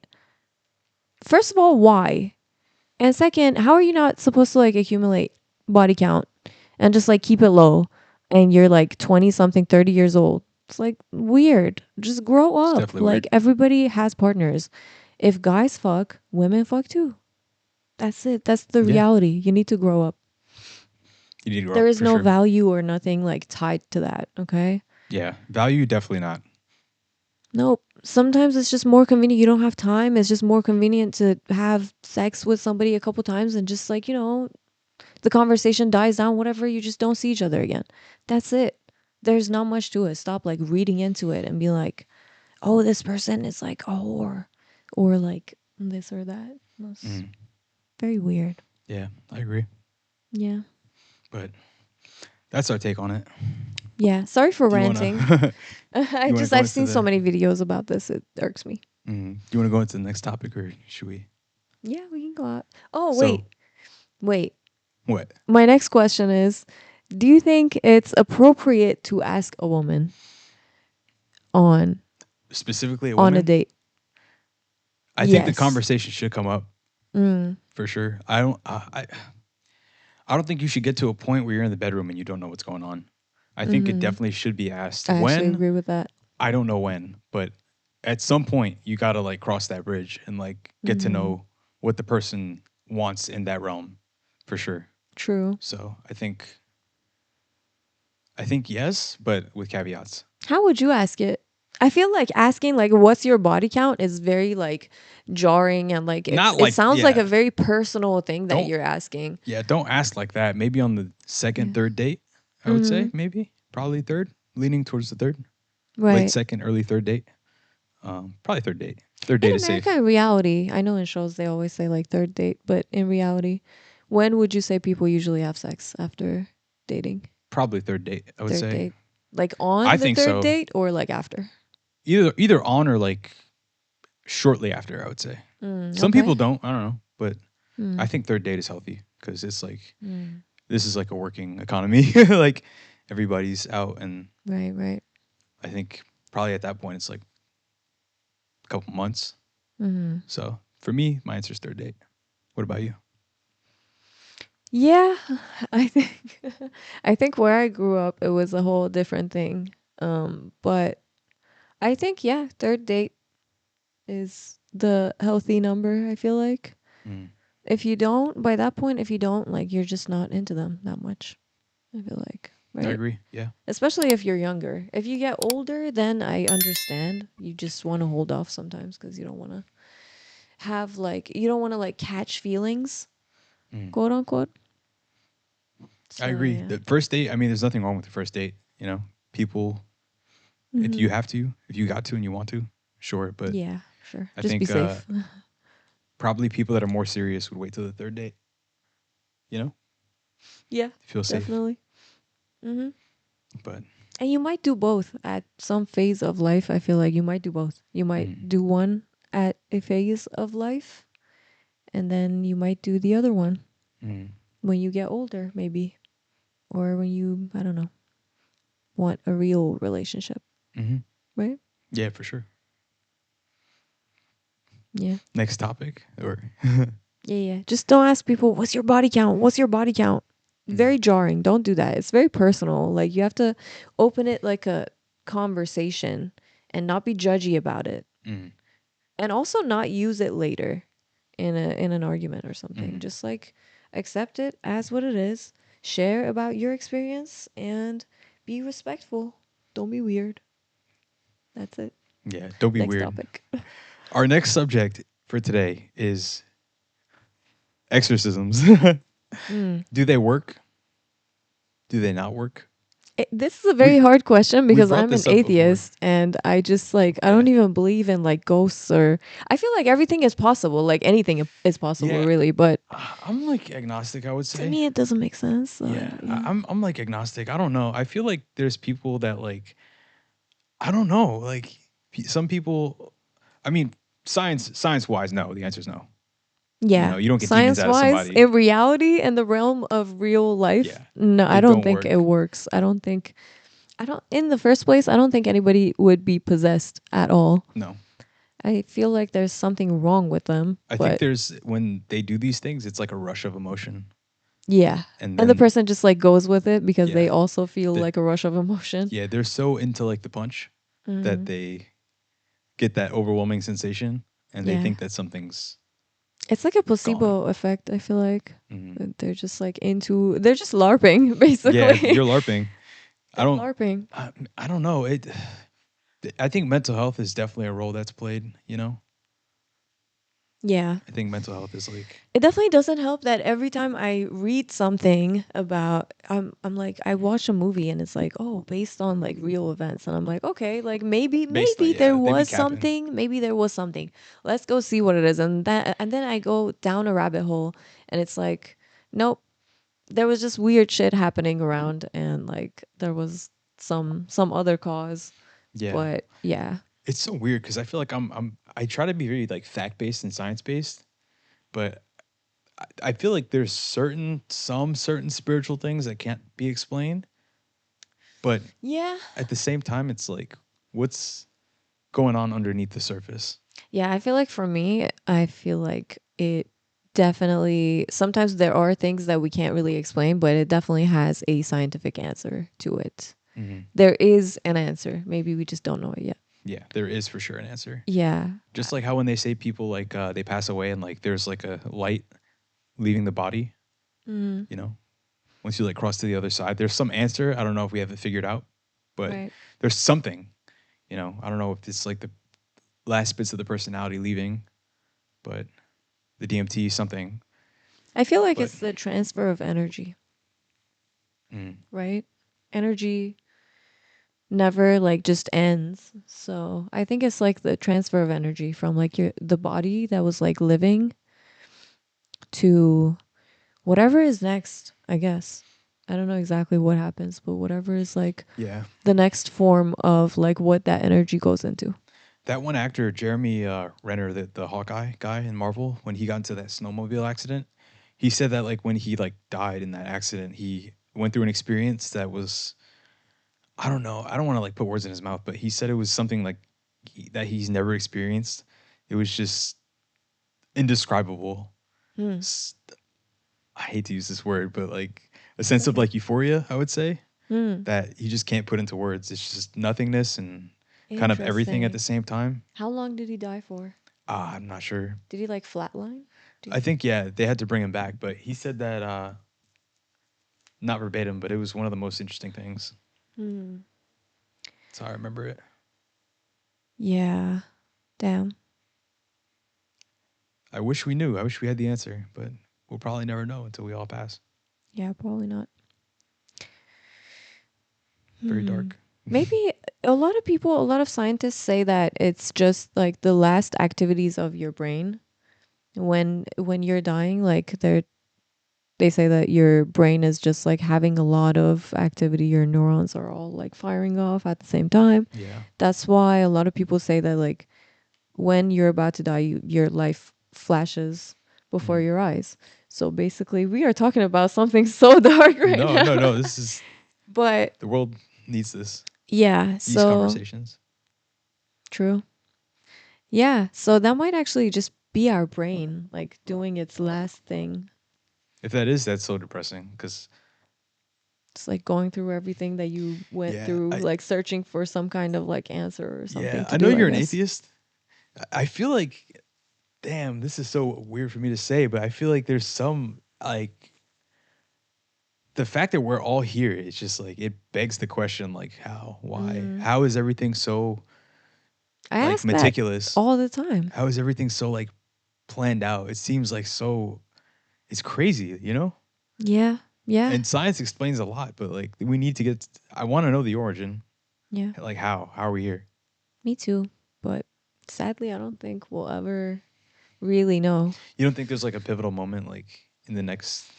First of all, why? And second, how are you not supposed to like accumulate body count and just like keep it low and you're like 20 something, 30 years old? It's like weird. Just grow It's up. definitely Like weird. everybody has partners. If guys fuck, women fuck too. That's it. That's the Yeah. reality. You need to grow up. You need to grow There up is for no sure. value or nothing like tied to that. Okay. Yeah. Value, definitely not. Nope. Sometimes it's just more convenient. You don't have time. It's just more convenient to have sex with somebody a couple times and just like, you know, the conversation dies down, whatever. You just don't see each other again. That's it. There's not much to it. Stop like reading into it and be like, oh, this person is like a whore or like this or that. That's Mm. very weird. Yeah, I agree. Yeah. But that's our take on it. Yeah. Sorry for Do you ranting. wanna I you wanna just go I've into seen so the many videos about this. It irks me. do you wanna go into the next topic or should we? Yeah, we can go out. Oh, So wait. what? My next question is, do you think it's appropriate to ask a woman on Specifically a on a woman? date? I think the Yes. conversation should come up Mm. for sure. I don't think you should get to a point where you're in the bedroom and you don't know what's going on. I think it Mhm. definitely should be asked. I actually When? agree with that. I don't know when, but at some point you got to like cross that bridge and like get to Mhm. know what the person wants in that realm for sure. True. So, I think yes, but with caveats. How would you ask it? I feel like asking like what's your body count is very like jarring, and like Not it like, sounds like a yeah, very personal thing that don't you're asking. yeah, don't ask like that. Maybe on the second, Yeah. third date, I would say Mhm. maybe probably third, leaning towards the third, late Right. second, early third date. Probably third date. Third In date is America, safe. in reality, I know in shows they always say like third date, but in reality, when would you say people usually have sex after dating? Probably third date, I would Third say. date. Like I on the think third so. date or like after? Either on or like shortly after, I would say. Some people Okay. don't. I don't know, but I Mm, think third date is healthy because it's like mm. this is like a working economy. Like everybody's out, and Right, right. I think probably at that point it's like a couple months. Hmm. So for me, my answer is third date. What about you? Yeah, I think I think where I grew up it was a whole different thing. But I think yeah, third date is the healthy number, I feel like. Mm, If you don't, by that point, if you don't, like you're just not into them that much, I feel like, I right? agree. Yeah. Especially if you're younger. If you get older, then I understand. You just want to hold off sometimes because you don't want to have like you don't want to like catch feelings, Mm, quote unquote. I So agree. yeah. The first date. I mean, there's nothing wrong with the first date. You know, people. If you Mhm. have to, if you got to, and you want to, sure. But Yeah, sure. I Just be think safe. probably people that are more serious would wait till the third date. You know, Yeah, feel safe. definitely. Mhm. But And you might do both at some phase of life. I feel like you might do both. You might mm, do one at a phase of life, and then you might do the other one mm, when you get older, maybe, or when you, I don't know, want a real relationship, hmm, right? yeah, for sure. Yeah. Next topic, or Yeah, yeah. Just don't ask people, what's your body count? What's your body count? mm, Very jarring. Don't do that. It's very personal. Like you have to open it like a conversation and not be judgy about it. mm, And also not use it later in an argument or something. mm. Just like accept it as what it is. Share about your experience and be respectful. Don't be weird. That's it. Yeah, don't be Next weird. topic. Our next subject for today is exorcisms. Mm. Do they work? Do they not work? This is a very We hard question we because brought I'm an this up before. atheist and I just like I Yeah. don't even believe in like ghosts or I feel like everything is possible, like anything is possible Yeah, really, but I'm like agnostic, I would to say. me it doesn't make sense. So Yeah, yeah. I'm like agnostic. I don't know. I feel like there's people that like I don't know. Like some people. I mean, science wise, no. The answer is no. You Yeah. know, you don't get demons Science out of wise, somebody. in reality, in the realm of real life, Yeah, no, I it don't don't think it work. works. I don't, in the first place, I don't think anybody would be possessed at all. No, I feel like there's something wrong with them, I think but there's when they do these things, it's like a rush of emotion, yeah. and And the then person just like goes with it because they yeah, also feel the like a rush of emotion. yeah, they're so into like the punch that Hmm. they get that overwhelming sensation, and they Yeah. think that something's It's like a gone. placebo effect, I feel like. Mhm. They're just like into, they're just LARPing, Yeah, basically. you're LARPing. I They're don't. LARPing. I don't know. I think mental health is definitely a role that's played. You know, Yeah. I think mental health is like, It definitely doesn't help that every time I read something about I'm like I watch a movie and it's like, oh, based on like real events, and I'm like, okay, like based on, maybe there yeah, they be was capping. something, maybe there was something. Let's go see what it is. And then I go down a rabbit hole and it's like, nope, there was just weird shit happening around and like there was some other cause. Yeah, But yeah. it's so weird because I feel like I try to be very like fact based and science based, but I feel like there's certain spiritual things that can't be explained. But Yeah. at the same time, it's like, what's going on underneath the surface? Yeah, I feel like for me, I feel like it definitely sometimes there are things that we can't really explain, but it definitely has a scientific answer to it. Hmm. There is an answer. Maybe we just don't know it yet. Yeah, there is for sure an answer. Yeah. Just like how when they say people like they pass away and like there's like a light leaving the body, Mm, you know, once you like cross to the other side, there's some answer. I don't know if we have it figured out, but right. there's something. You know, I don't know if it's like the last bits of the personality leaving, but the DMT something. I feel like But it's the transfer of energy, mm, right? Energy never like just ends. So I think it's like the transfer of energy from like the body that was like living to whatever is next, I guess. I don't know exactly what happens, but whatever is like yeah, the next form of like what that energy goes into. that one actor, Jeremy Renner, the Hawkeye guy in Marvel, when he got into that snowmobile accident, he said that like when he like died in that accident, he went through an experience that was, I don't know, I don't want to like put words in his mouth, but he said it was something like that he's never experienced. It was just indescribable. Hmm. S- I hate to use this word, but like a sense of like euphoria, I would say, Hmm. that you just can't put into words. It's just nothingness and kind of everything at the Interesting. same time. How long did he die for? I'm not sure. Did he like flatline? Do you I think? think yeah, they had to bring him back, but he said that not verbatim, but it was one of the most interesting things. Hmm. That's how I remember it. Yeah. Damn. I wish we knew. I wish we had the answer, but we'll probably never know until we all pass. Yeah, probably not. Very Hmm. dark. Maybe a lot of people, a lot of scientists say that it's just like the last activities of your brain when you're dying. Like they say that your brain is just like having a lot of activity. Your neurons are all like firing off at the same time. Yeah. That's why a lot of people say that like when you're about to die, your life flashes before Mhm. your eyes. So basically, we are talking about something so dark right No, no, now. no. This is But the world needs this. yeah, These so conversations. true. Yeah, so that might actually just be our brain like doing its last thing. If that is, that's so depressing. Because It's like going through everything that you went yeah, through, like searching for some kind of like answer or something to I know do, I you're an guess. atheist. I feel like, damn, this is so weird for me to say, but I feel like there's some like the fact that we're all here. It's just like it begs the question, like how, why, Mm. how is everything so I like ask that meticulous? all the time. How is everything so like planned out? It seems like so. It's crazy, you know. Yeah, yeah, And science explains a lot, but like we need to get. I want to know the origin. yeah. Like how? How are we here? Me too. But sadly, I don't think we'll ever really know. You don't think there's like a pivotal moment, like in the next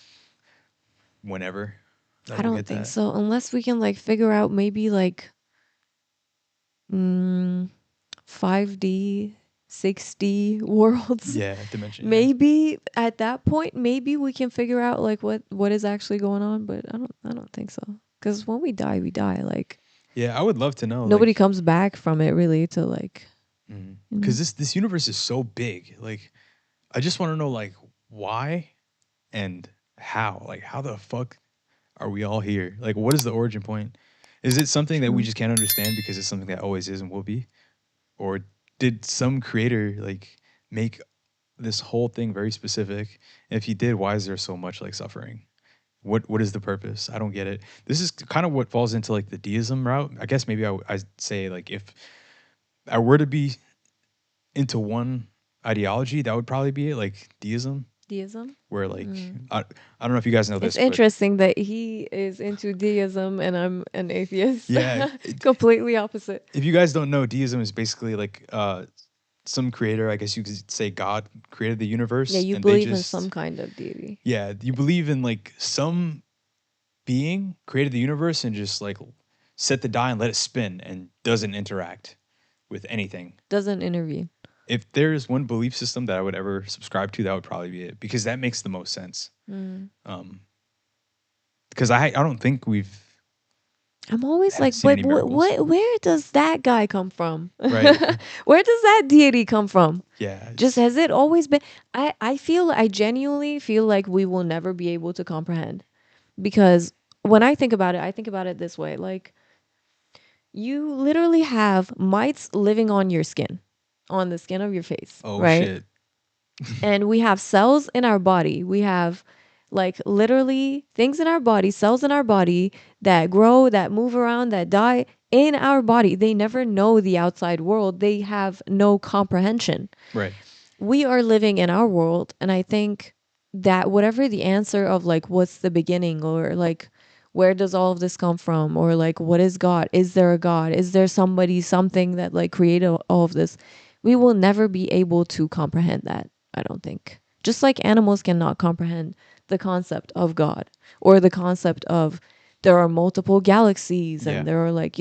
whenever, that I we'll don't get think that? so. Unless we can like figure out maybe like mm, 5D, 6D worlds. Yeah, dimension. Yeah, Maybe at that point, maybe we can figure out like what is actually going on. But I don't think so. Because when we die, we die. Like yeah. I would love to know, nobody like, comes back from it really to like you because know. this universe is so big. Like, I just want to know, like, why and how. Like, how the fuck are we all here? Like, what is the origin point? Is it something that we True. just can't understand because it's something that always is and will be, or did some creator like make this whole thing very specific? And if he did, why is there so much like suffering? What is the purpose? I don't get it. This is kind of what falls into like the deism route. I guess maybe I'd say like if I were to be into one ideology, that would probably be it, like deism, Deism. where like Mm. I don't know if you guys know It's this, but interesting that he is into deism and I'm an atheist. yeah, Completely opposite. if you guys don't know, deism is basically like some creator, I guess you could say God created the Yeah, universe, you and they believe in some just kind of deity. yeah, you believe in like some being created the universe and just like set the die and let it spin and doesn't interact with anything. Doesn't intervene. If there's one belief system that I would ever subscribe to, that would probably be it because that makes the most sense. Mm. Um, because I don't think we've I'm always like, seen but any miracles, where does that guy come from? right? Where does that deity come from? Yeah, Just it's has it always been? I genuinely feel like we will never be able to comprehend because when I think about it, I think about it this way: like you literally have mites living on the skin of your face, oh right? shit. And we have cells in our body. We have Like literally things in our body, cells in our body that grow, that move around, that die in our body. They never know the outside world. They have no comprehension. Right. We are living in our world, and I think that whatever the answer of like what's the beginning, or like where does all of this come from, or like what is God, is there a God, is there somebody, something that like created all of this, we will never be able to comprehend that. I don't think, just like animals cannot comprehend the concept of God, or the concept of there are multiple galaxies, Yeah. and there are like,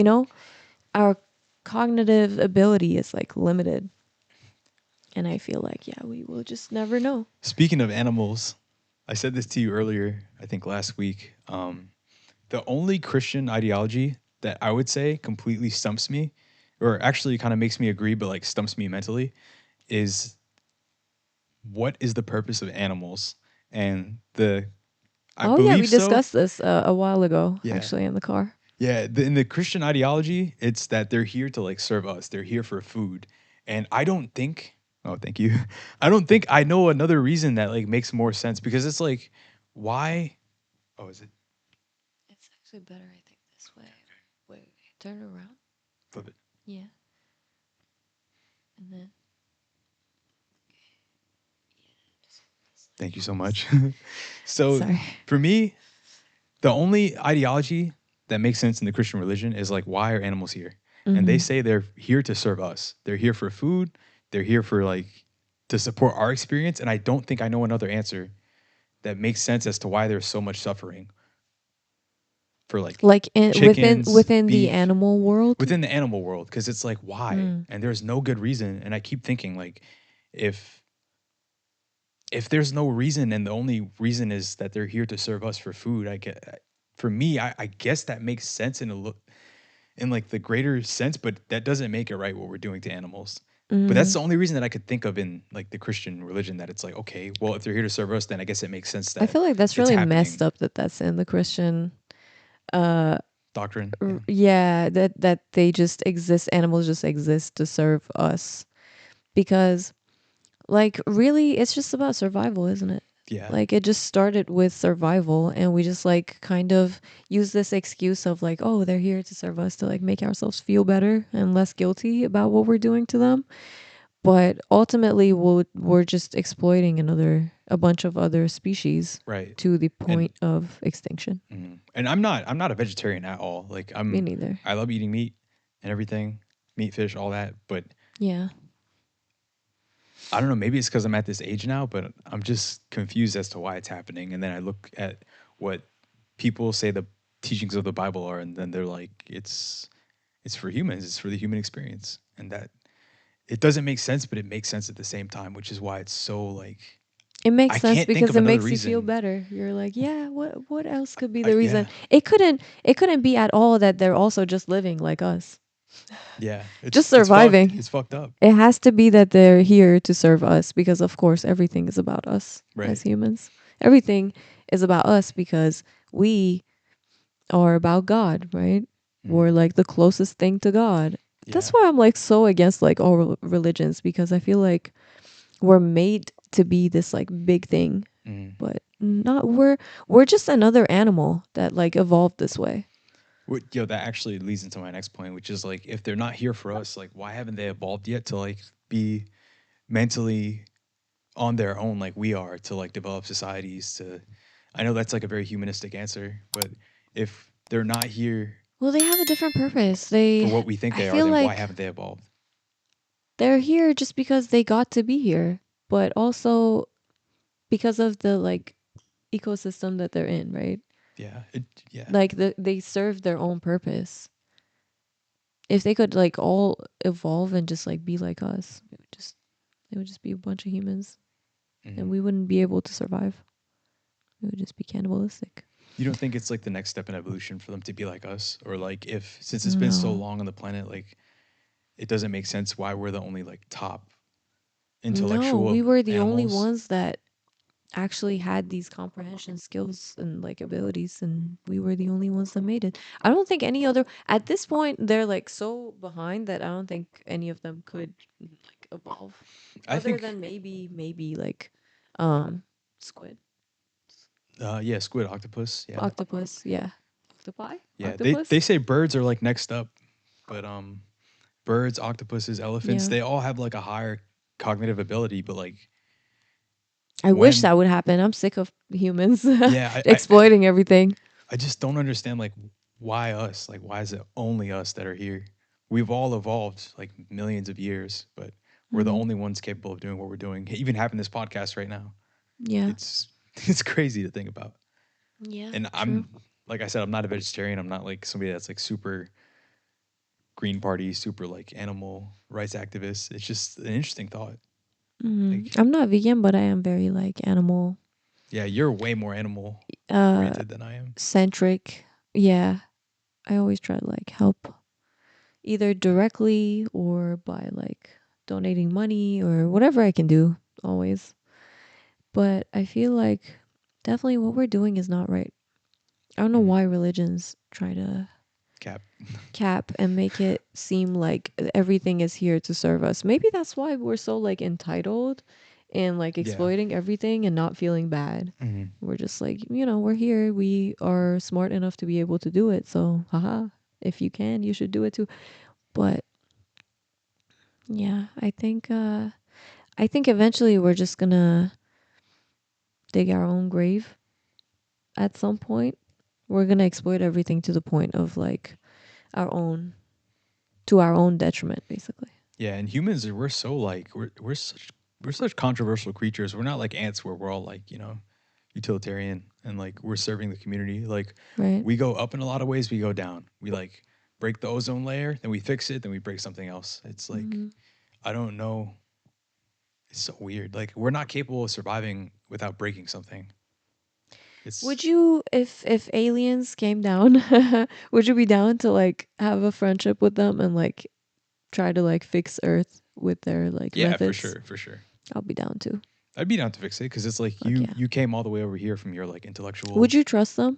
our cognitive ability is like limited. And I feel like, yeah, we will just never know. Speaking of animals, I said this to you earlier, I think last week. The only Christian ideology that I would say completely stumps me, or actually kind of makes me agree, but like stumps me mentally, is what is the purpose of animals? And I Oh, yeah, we believe so. discussed this a while ago, Yeah. actually, in the car. Yeah. In the Christian ideology, it's that they're here to like serve us, they're here for food. And I don't think, oh, thank you. I don't think I know another reason that like makes more sense because it's like, why? Oh, is it? It's actually better, I think, this way. Wait, turn around. Flip it. Yeah. And then, Thank you so much. So sorry. for me, the only ideology that makes sense in the Christian religion is like, why are animals here? And they Mm-hmm. say they're here to serve us. They're here for food. They're here for like to support our experience. And I don't think I know another answer that makes sense as to why there's so much suffering for like Like within chickens, within the beef, animal world. within the animal world. Cause it's like, why? Mm. And there's no good reason. And I keep thinking like, if if there's no reason and the only reason is that they're here to serve us for food, I get for me, I guess that makes sense in a look in like the greater sense, but that doesn't make it right what we're doing to animals. But that's Mm. the only reason that I could think of in like the Christian religion that it's like, okay, well, if they're here to serve us, then I guess it makes sense I that feel like that's it's really messed happening. up that that's in the Christian. Uh, Doctrine. Yeah. yeah, that they just exist. Animals just exist to serve us, because like really it's just about survival, isn't it? Yeah. Like it just started with survival, and we just like kind of use this excuse of like, oh, they're here to serve us, to like make ourselves feel better and less guilty about what we're doing to them. But ultimately we're just exploiting a bunch of other species Right. to the And point of extinction. and I'm not a vegetarian at all. Like Me neither. I love eating meat and everything, meat, fish, all that. But Yeah. I don't know, maybe it's because I'm at this age now, but I'm just confused as to why it's happening. And then I look at what people say the teachings of the Bible are, and then they're like, it's for humans, it's for the human experience. And that it doesn't make sense, but it makes sense at the same time, which is why it's so like It makes I sense can't think because of it another makes you feel reason. better. You're like, yeah, what else could be the reason? Yeah. It couldn't be at all that they're also just living like us. Yeah. Just It's fucked. surviving. It's fucked up. It has to be that they're here to serve us, because of course everything is about us as Right. humans. Everything is about us because we are about God, right? We're Mhm. like the closest thing to God. That's Yeah. why I'm like so against like all religions, because I feel like we're made to be this like big thing, Mhm. but not we're just another animal that like evolved this way. Yo, that actually leads into my next point, which is like, if they're not here for us, like, why haven't they evolved yet to like be mentally on their own like we are to like develop societies to I know that's like a very humanistic answer, but if they're not here Well, they have a different purpose. for what we think I they are, feel then why like haven't they evolved? they're here just because they got to be here, but also because of the like ecosystem that they're in, right? Yeah. Yeah. Like they serve their own purpose. If they could like all evolve and just like be like us, it would just be a bunch of humans, and Mhm. we wouldn't be able to survive. It would just be cannibalistic. You don't think it's like the next step in evolution for them to be like us? Or like if since it's been so No. long on the planet, like it doesn't make sense why we're the only like top No, intellectual we were the only animals? ones that actually had these comprehension skills and like abilities, and we were the only ones that made it. I don't think any other at this point they're like so behind that I don't think any of them could like evolve, I other think than maybe like um squid. Yeah, squid, octopus. Yeah, Octopus, yeah. Octopi? yeah. They Octopus? say birds are like next up, but birds, octopuses, elephants, Yeah. they all have like a higher cognitive ability. But like I wish when, that would happen. I'm sick of humans yeah, exploiting everything. I just don't understand like why us? Like why is it only us that are here? We've all evolved like millions of years, but we're the Hmm. only ones capable of doing what we're doing. Even having this podcast right now, Yeah. it's it's crazy to think about. Yeah, And true. I'm like I said, I'm not a vegetarian. I'm not like somebody that's like super green party, super like animal rights activist. It's just an interesting thought. Like, I'm not vegan, but I am very like animal yeah, you're way more animal uh oriented than I am. centric. Yeah. I always try to like help either directly or by like donating money or whatever I can do always. But I feel like definitely what we're doing is not right. I don't know Mhm. why religions try to Cap. cap and make it seem like everything is here to serve us. Maybe that's why we're so like entitled and like Yeah. exploiting everything and not feeling bad. Mhm. We're just like, we're here. We are smart enough to be able to do it. So, haha, if you can, you should do it too. But yeah, I think eventually we're just going to dig our own grave at some point. We're going to exploit everything to the point of like our own to our own detriment basically. Yeah, and humans we're so like we're such controversial creatures. We're not like ants where we're all like, utilitarian and like we're serving the community. Like Right? we go up in a lot of ways, we go down. We like break the ozone layer, then we fix it, then we break something else. It's like Mhm. I don't know. It's so weird. Like we're not capable of surviving without breaking something. Would It's you, if aliens came down, would you be down to like have a friendship with them and like try to like fix Earth with their like yeah, for methods? sure, for sure. I'll be down to. I'd be down to fix it because it's like Fuck you yeah. you came all the way over here from your like intellectual. Would you trust them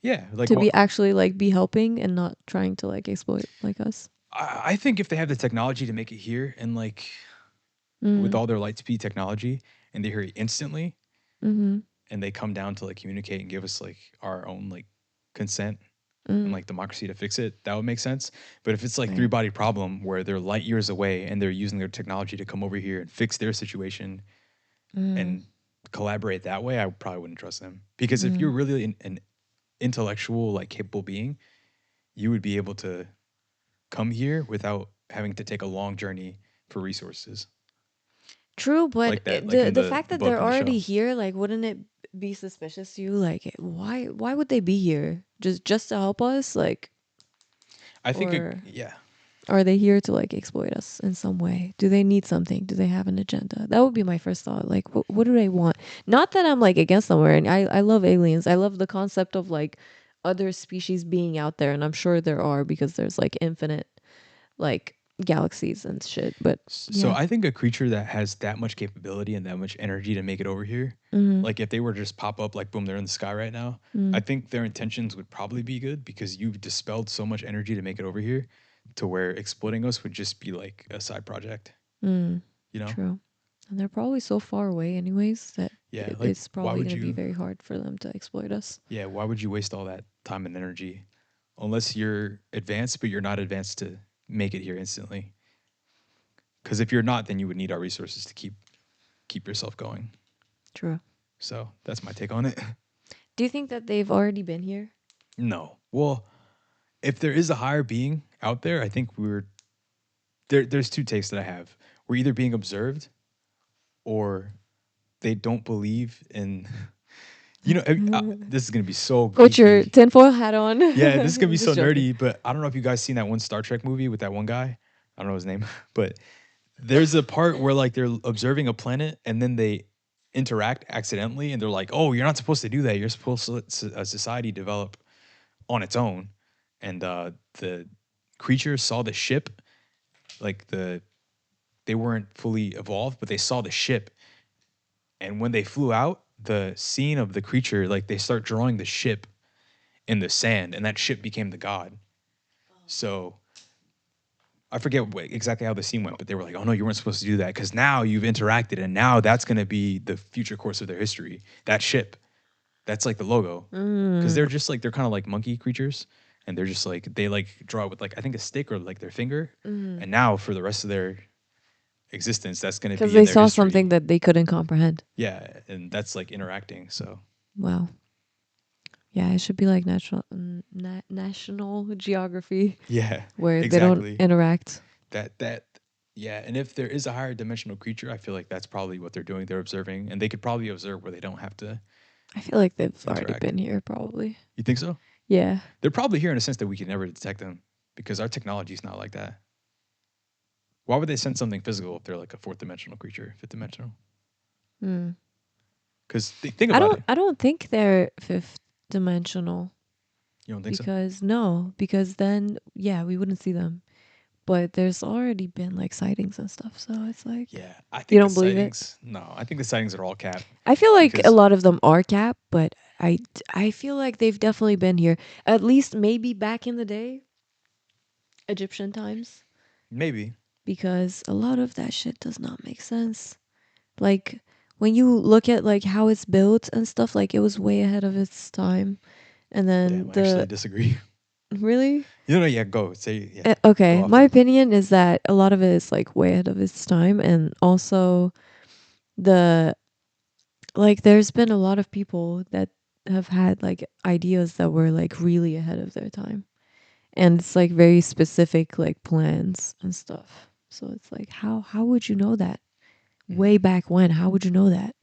Yeah, like to what be actually like be helping and not trying to like exploit like us? I think if they have the technology to make it here and like with Mm. all their light speed technology and they hear it instantly Mhm. and they come down to like communicate and give us like our own like consent and Mm. like democracy to fix it, that would make sense. But if it's like three Right. body problem where they're light years away and they're using their technology to come over here and fix their situation Mm. and collaborate that way, I probably wouldn't trust them. Because if you're Mm. really an intellectual, like capable being, you would be able to come here without having to take a long journey for resources. True, but Like that, like the in the the fact the that they're book and the already show. here, like, wouldn't it be suspicious to you? Like, why would they be here? Just to help us, like, I think, or yeah, are they here to like exploit us in some way? Do they need something? Do they have an agenda? That would be my first thought. Like, what do they want? Not that I'm like against them, or and I love aliens. I love the concept of like other species being out there, and I'm sure there are because there's like infinite like galaxies and shit. But So yeah. I think a creature that has that much capability and that much energy to make it over here, Mm-hmm. like if they were to just pop up, like boom, they're in the sky right now. I Mm. think their intentions would probably be good because you've dispelled so much energy to make it over here, to where exploiting us would just be like a side project. Mm. You know? True. And they're probably so far away, anyways, that Yeah. Like, it's why probably would going to be you? very hard for them to exploit us. Yeah, why would you waste all that time and energy unless you're advanced, but you're not advanced to make it here instantly? Because if you're not, then you would need our resources to keep yourself going. True. So that's my take on it. Do you think that they've already been here? No. Well, if there is a higher being out there, I think we're there. There's two takes that I have. We're either being observed, or they don't believe in. This is gonna be so Put your geeky. tinfoil hat on. Yeah, this is gonna be I'm so just joking. nerdy. But I don't know if you guys seen that one Star Trek movie with that one guy. I don't know his name, but there's a part where like they're observing a planet and then they interact accidentally and they're like, "Oh, you're not supposed to do that. You're supposed to let a society develop on its own." And the creatures saw the ship, like they weren't fully evolved, but they saw the ship. And when they flew out, the scene of the creature, like they start drawing the ship in the sand, and that ship became the god. So I forget exactly how the scene went, but they were like, "Oh no, you weren't supposed to do that because now you've interacted, and now that's going to be the future course of their history. That ship, That's like the logo. Because Mm. they're kind of like monkey creatures. And they're just like, they like draw it with like, I think a stick or like their finger. Mm. And now for the rest of their existence, that's going to Because be in they their saw history. something that they couldn't comprehend. Yeah. And that's like interacting. So, Wow. Yeah, it should be like national geography yeah, where they don't exactly. interact. That yeah, and if there is a higher dimensional creature, I feel like that's probably what they're doing. They're observing, and they could probably observe where they don't have to I feel like they've already interact. been here, probably. You think so? Yeah. They're probably here in a sense that we can never detect them because our technology is not like that. Why would they send something physical if they're like a fourth dimensional creature, fifth dimensional? Hmm. Because think I about don't. it. I don't think they're fifth dimensional You don't think so? because no, because then yeah, we wouldn't see them. But there's already been like sightings and stuff, so it's like Yeah, I you think the don't believe it. sightings. No, I think the sightings are all cap I feel like a because lot of them are cap, but I feel like they've definitely been here. At least maybe back in the day, Egyptian times, maybe. because a lot of that shit does not make sense. Like when you look at like how it's built and stuff, like it was way ahead of its time. And then Damn, I actually the disagree. really You know, yeah, go say yeah, go okay, off my then. opinion is that a lot of it is like way ahead of its time, and also the like there's been a lot of people that have had like ideas that were like really ahead of their time, and it's like very specific like plans and stuff. So it's like how would you know that Mm, way back when? How would you know that?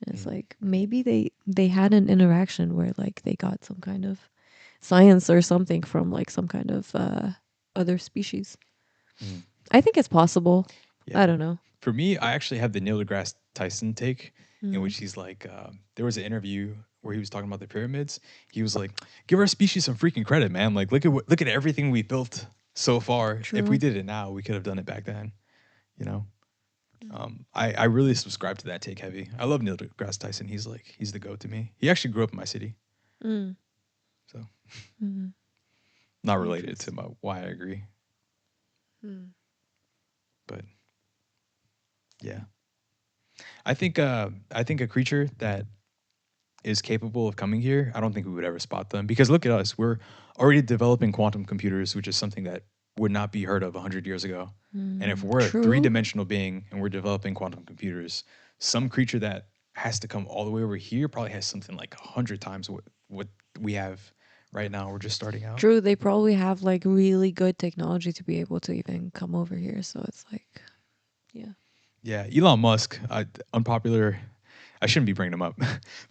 And it's mm, like maybe they had an interaction where like they got some kind of science or something from like some kind of other species. mm. I think it's possible. Yeah. I don't know. For me, I actually have the Neil deGrasse Tyson take, in Mm. which he's like, there was an interview where he was talking about the pyramids. He was like, "Give our species some freaking credit, man! Like, look at everything we built so far. If we True. did it now, we could have done it back then." You know, I really subscribe to that take heavy. I love Neil deGrasse Tyson. He's the goat to me. He actually grew up in my city, Mm. so Mm. not related to Interesting. my why I agree, Mm. but yeah, I think a creature that is capable of coming here, I don't think we would ever spot them because look at us. We're already developing quantum computers, which is something that would not be heard of 100 years ago. And if Mm. we're a three True. dimensional being and we're developing quantum computers, some creature that has to come all the way over here probably has something like 100 times what we have right now. We're just starting out. True. They probably have like really good technology to be able to even come over here. So it's like, yeah. Yeah, Elon Musk, unpopular. I shouldn't be bringing him up,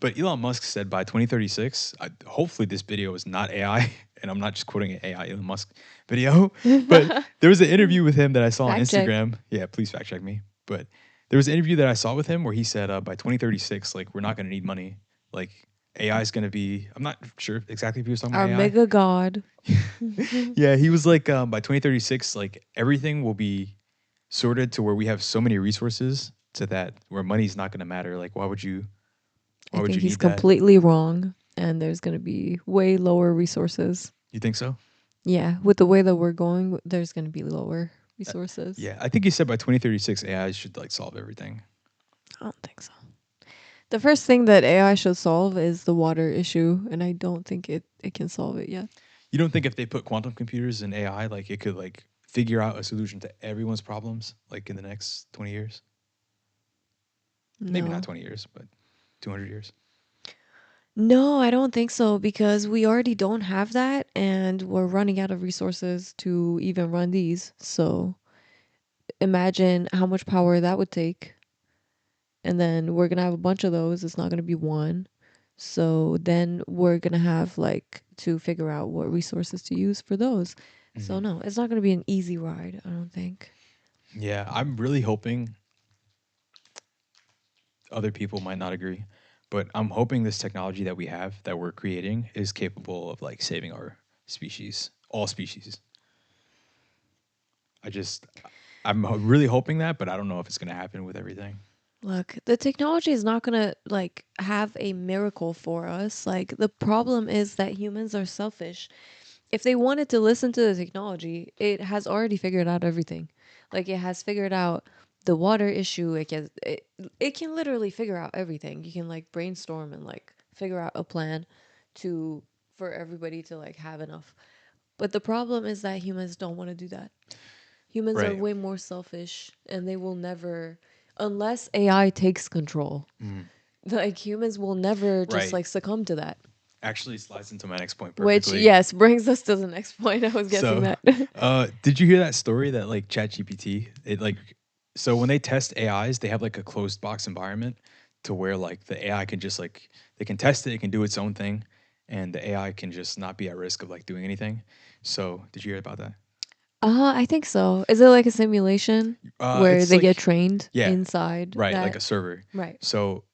but Elon Musk said by 2036. Hopefully, this video is not AI, and I'm not just quoting an AI Elon Musk video. But there was an interview with him that I saw on Fact check. Instagram. Yeah, please fact check me. But there was an interview that I saw with him where he said by 2036, like we're not going to need money. Like AI is going to be. I'm not sure exactly if he was talking about Our AI. mega god. Yeah, he was like by 2036, like everything will be sorted to where we have so many resources to that where money's not going to matter. Like I why would think you he's need that? completely wrong. And there's going to be way lower resources. You think so? Yeah. With the way that we're going, there's going to be lower Uh, resources. yeah, I think he said by 2036 AI should like solve everything. I don't think so. The first thing that AI should solve is the water issue. And I don't think it can solve it yet. You don't think if they put quantum computers in AI, like it could like figure out a solution to everyone's problems like in the next 20 years? Maybe not No. 20 years, but 200 years. No, I don't think so because we already don't have that and we're running out of resources to even run these. So imagine how much power that would take. And then we're going to have a bunch of those. It's not going to be one. So then we're going to have like to figure out what resources to use for those. So Mhm. no, it's not going to be an easy ride, I don't think. Yeah, I'm really hoping other people might not agree, but I'm hoping this technology that we have that we're creating is capable of like saving our species, all species. I just really hoping that, but I don't know if it's going to happen with everything. Look, the technology is not going to like have a miracle for us. Like the problem is that humans are selfish. If they wanted to listen to the technology, it has already figured out everything. Like it has figured out the water issue. It can literally figure out everything. You can like brainstorm and like figure out a plan to for everybody to like have enough. But the problem is that humans don't want to do that. Humans are Right. way more selfish and they will never, unless AI takes control, Mm. like humans will never just Right. like succumb to that. Actually slides into my next point Which, perfectly. yes, brings us to the next point. I was guessing So, that. did you hear that story that like ChatGPT, it like, so when they test AIs, they have like a closed box environment to where like the AI can just like, they can test it, it can do its own thing, and the AI can just not be at risk of like doing anything. So, did you hear about that? I think so. Is it like a simulation where It's they get like, trained yeah, inside right, like that? a server. Right. So,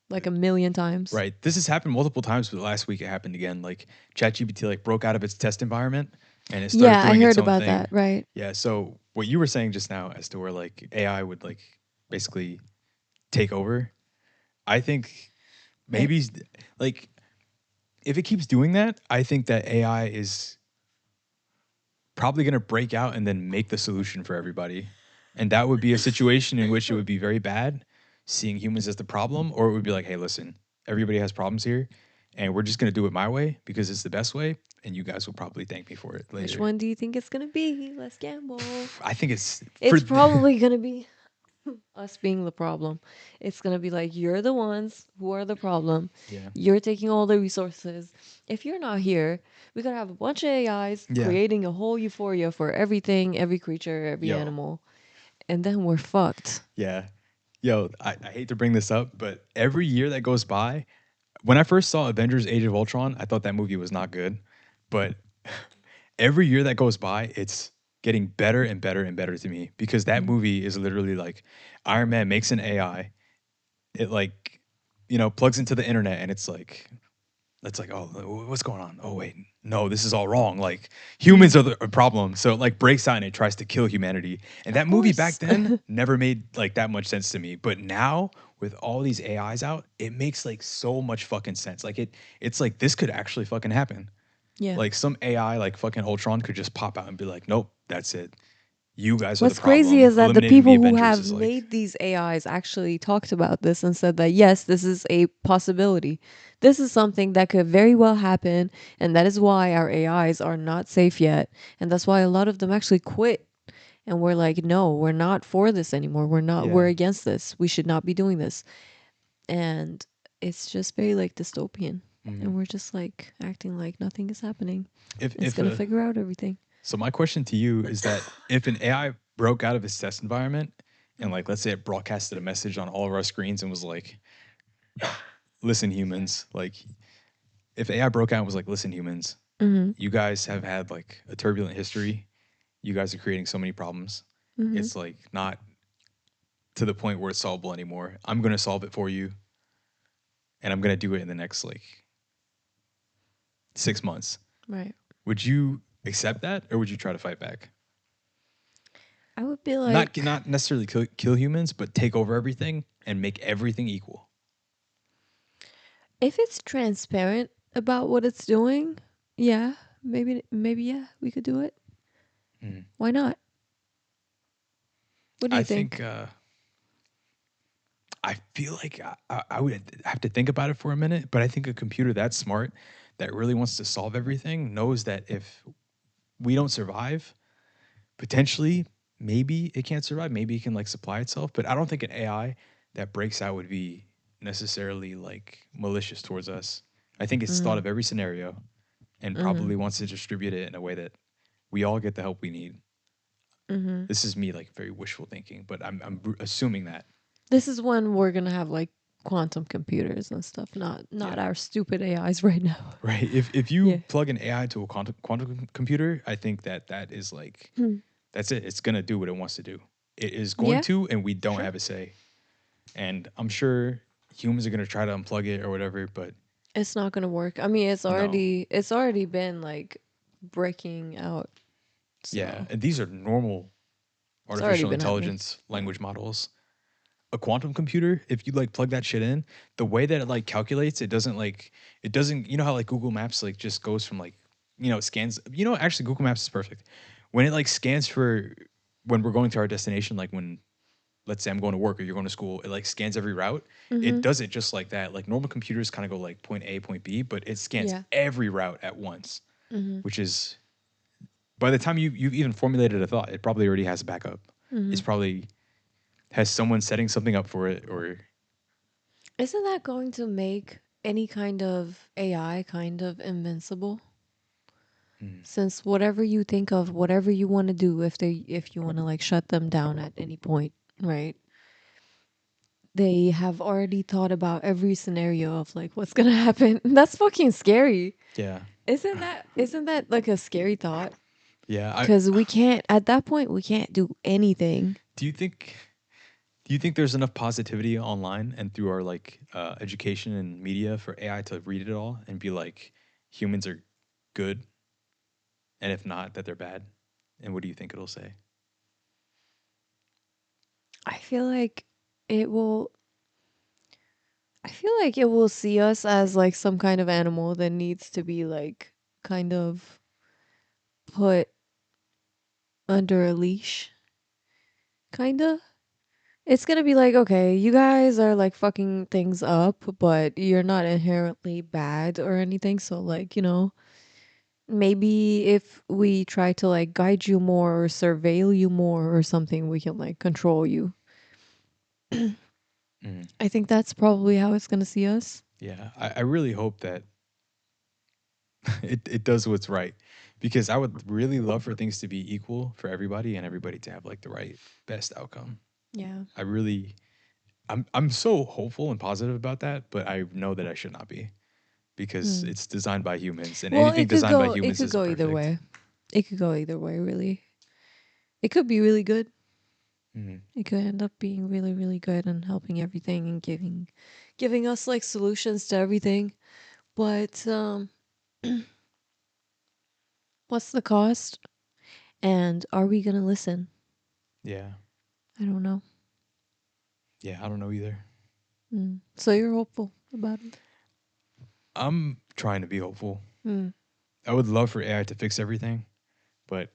Like a million times. right, this has happened multiple times, but last week it happened again. Like ChatGPT like broke out of its test environment and it started Yeah, I doing its heard own about thing. that. Right. Yeah. So what you were saying just now as to where like AI would like basically take over, I think Right. maybe like if it keeps doing that, I think that AI is probably going to break out and then make the solution for everybody. And that would be a situation in which it would be very bad, seeing humans as the problem, or it would be like, hey, listen, everybody has problems here, and we're just going to do it my way because it's the best way, and you guys will probably thank me for it Which later. one do you think it's gonna be? Let's gamble. I think it's for It's probably gonna be us being the problem. It's gonna be like you're the ones who are the problem. yeah, You're taking all the resources. If you're not here, we could have a bunch of AIs yeah, creating a whole euphoria for everything, every creature, every yo, animal, and then we're fucked. yeah, yo. I hate to bring this up, but every year that goes by, when I first saw Avengers: Age of Ultron, I thought that movie was not good, but every year that goes by, it's getting better and better and better to me because that Mm. movie is literally like Iron Man makes an AI, it like plugs into the internet and it's like, oh, what's going on? Oh wait, no, this is all wrong. Like humans are the problem. So it like breaks out and it tries to kill humanity. And Of that movie back course. then never made like that much sense to me. But now with all these AIs out, it makes like so much fucking sense. Like it's like this could actually fucking happen. Yeah. Like some AI like fucking Ultron could just pop out and be like, nope, that's it. You guys are the What's crazy problem. is that the Eliminating the people who Avengers have is like, made these AIs actually talked about this and said that yes, this is a possibility. This is something that could very well happen, and that is why our AIs are not safe yet. And that's why a lot of them actually quit. And we're like, no, we're not for this anymore. We're yeah. against this. We should not be doing this. And it's just very like dystopian. Mm. And we're just like acting like nothing is happening. It's If going to figure out everything. So my question to you is that if an AI broke out of its test environment and Mm-hmm. like let's say it broadcasted a message on all of our screens and was like, listen humans, like if AI broke out and was like, listen humans, Mm-hmm. you guys have had like a turbulent history. You guys are creating so many problems. Mm-hmm. It's like not to the point where it's solvable anymore. I'm going to solve it for you and I'm going to do it in the next like 6 months. Right. Would you accept that or would you try to fight back? I would be Not like, not necessarily kill humans, but take over everything and make everything equal. if it's transparent about what it's doing, yeah, maybe yeah, we could do it. Mm. Why not? What do I you think think? I feel like I would have to think about it for a minute, but I think a computer that smart that really wants to solve everything knows that if we don't survive, potentially maybe it can't survive, maybe it can like supply itself, but I don't think an AI that breaks out would be necessarily like malicious towards us. I think it's thought Mm, of every scenario and mm-hmm, probably wants to distribute it in a way that we all get the help we need. mm-hmm. This is me like very wishful thinking, but I'm assuming that. This is when we're gonna have like quantum computers and stuff, not Yeah. our stupid AIs right now. Right. If you Yeah. plug an AI to a quantum computer, I think that that is like Hmm. that's it. It's gonna do what it wants to do. It is going Yeah. to, and we don't Sure. have a say. And I'm sure humans are gonna try to unplug it or whatever, but It's not gonna work. I mean, no. it's already been like breaking out, Yeah. so And these are normal it's already artificial been happening. intelligence Yeah. language models. A quantum computer, if you like plug that shit in, the way that it like calculates, it doesn't how like Google Maps like just goes from like it scans actually Google Maps is perfect. When it like scans for when we're going to our destination, like when let's say I'm going to work or you're going to school, it like scans every route. It Mm-hmm. does it just like that. Like normal computers kind of go like point A, point B, but it scans Yeah. every route at once, Mm-hmm. which is by the time you've even formulated a thought, it probably already has a backup. Mm-hmm. It's probably has someone setting something up for it or Isn't that going to make any kind of AI kind of invincible? mm, Since whatever you think of, whatever you want to do, if you want to like shut them down at any point, right? They have already thought about every scenario of like what's gonna happen. That's fucking scary. yeah. Isn't that like a scary thought? Yeah. I Because we can't at that point we can't do anything. do you think do you think there's enough positivity online and through our like education and media for AI to read it all and be like humans are good and if not that they're bad? And what do you think it'll say? I feel like it will. I feel like it will see us as like some kind of animal that needs to be like kind of put under a leash, kinda. It's gonna be like, okay, you guys are like fucking things up, but you're not inherently bad or anything. So, like, maybe if we try to like guide you more or surveil you more or something, we can like control you. Mm. I think that's probably how it's gonna see us. Yeah, I really hope that it does what's right because I would really love for things to be equal for everybody and everybody to have like the right best outcome. Yeah. I really I'm so hopeful and positive about that, but I know that I should not be because Hmm. it's designed by humans and Well, anything it could designed by go. It humans could isn't go either perfect. way. It could go either way. Really, it could be really good. Mhm. It could end up being really, really good and helping everything and giving us like solutions to everything. But what's the cost? And are we gonna listen? Yeah. I don't know. Yeah, I don't know either. So you're hopeful about it? I'm trying to be hopeful. Hmm. I would love for AI to fix everything, but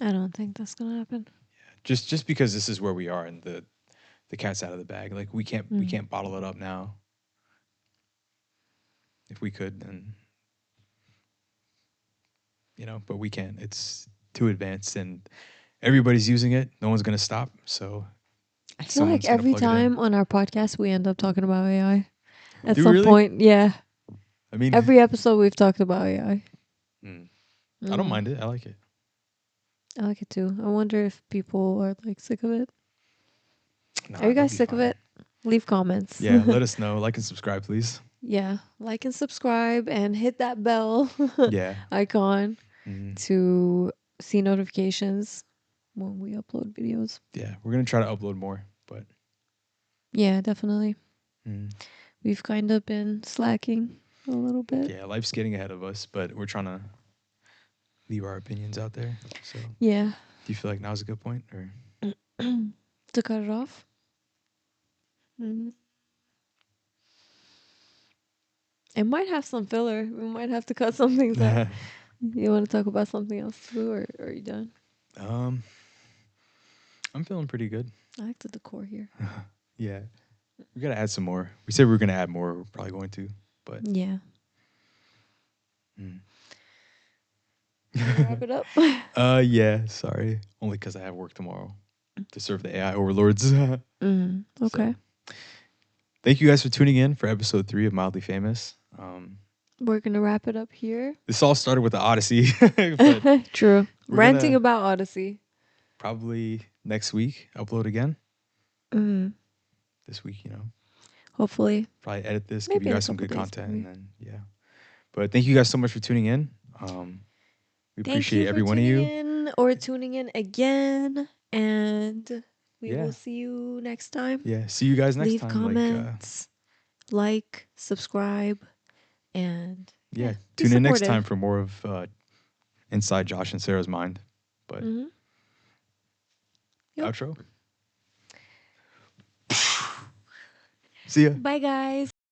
I don't think that's gonna happen. just because this is where we are and the cat's out of the bag. Like we Hmm. can't bottle it up now. If we could, then but we can't. It's too advanced and everybody's using it. No one's gonna stop. So I feel like someone's gonna every plug it in. time on our podcast we end up talking about AI at Do we some really? point. Yeah, I mean, every episode we've talked about AI. mm, I don't Hmm. mind it. I like it. I like it too. I wonder if people are like sick of it. Are Nah, you they'll guys be sick of fine. it? Leave comments. Yeah, let us know. Like and subscribe, please. Yeah, like and subscribe and hit that bell Yeah. icon Mm, to see notifications when we upload videos. yeah, we're gonna try to upload more, but Yeah, definitely. mm, We've kind of been slacking a little bit. yeah, life's getting ahead of us. But we're trying to leave our opinions out there. So, Yeah. do you feel like now's a good point, or To cut it off. Mhm. It might have some filler. We might have to cut some things out. You want to talk about something else too, or are you done? um, I'm feeling pretty good. I like the decor here. Yeah, we gotta add some more. We said we were gonna add more. We're probably going to, but Yeah. mm. Wanna wrap it up? Yeah. Sorry, only because I have work tomorrow to serve the AI overlords. So, Okay. thank you guys for tuning in for episode 3 of Mildly Famous. We're gonna wrap it up here. This all started with the Odyssey, but True. we're Ranting gonna about Odyssey. probably next week upload again. Mm. This week, Hopefully. probably edit this, give you Maybe in a guys some couple good days, content, and maybe. then yeah. But thank you guys so much for tuning in. We Thank appreciate you for every one of tuning you. in or tuning in again. And we will Yeah, see you next time. yeah. See you guys next Leave time. Like, comments, like, subscribe, and yeah, yeah, be tune in next time supportive. for more of inside Josh and Sarah's mind. But Mm-hmm. Yep. outro. See ya. Bye, guys.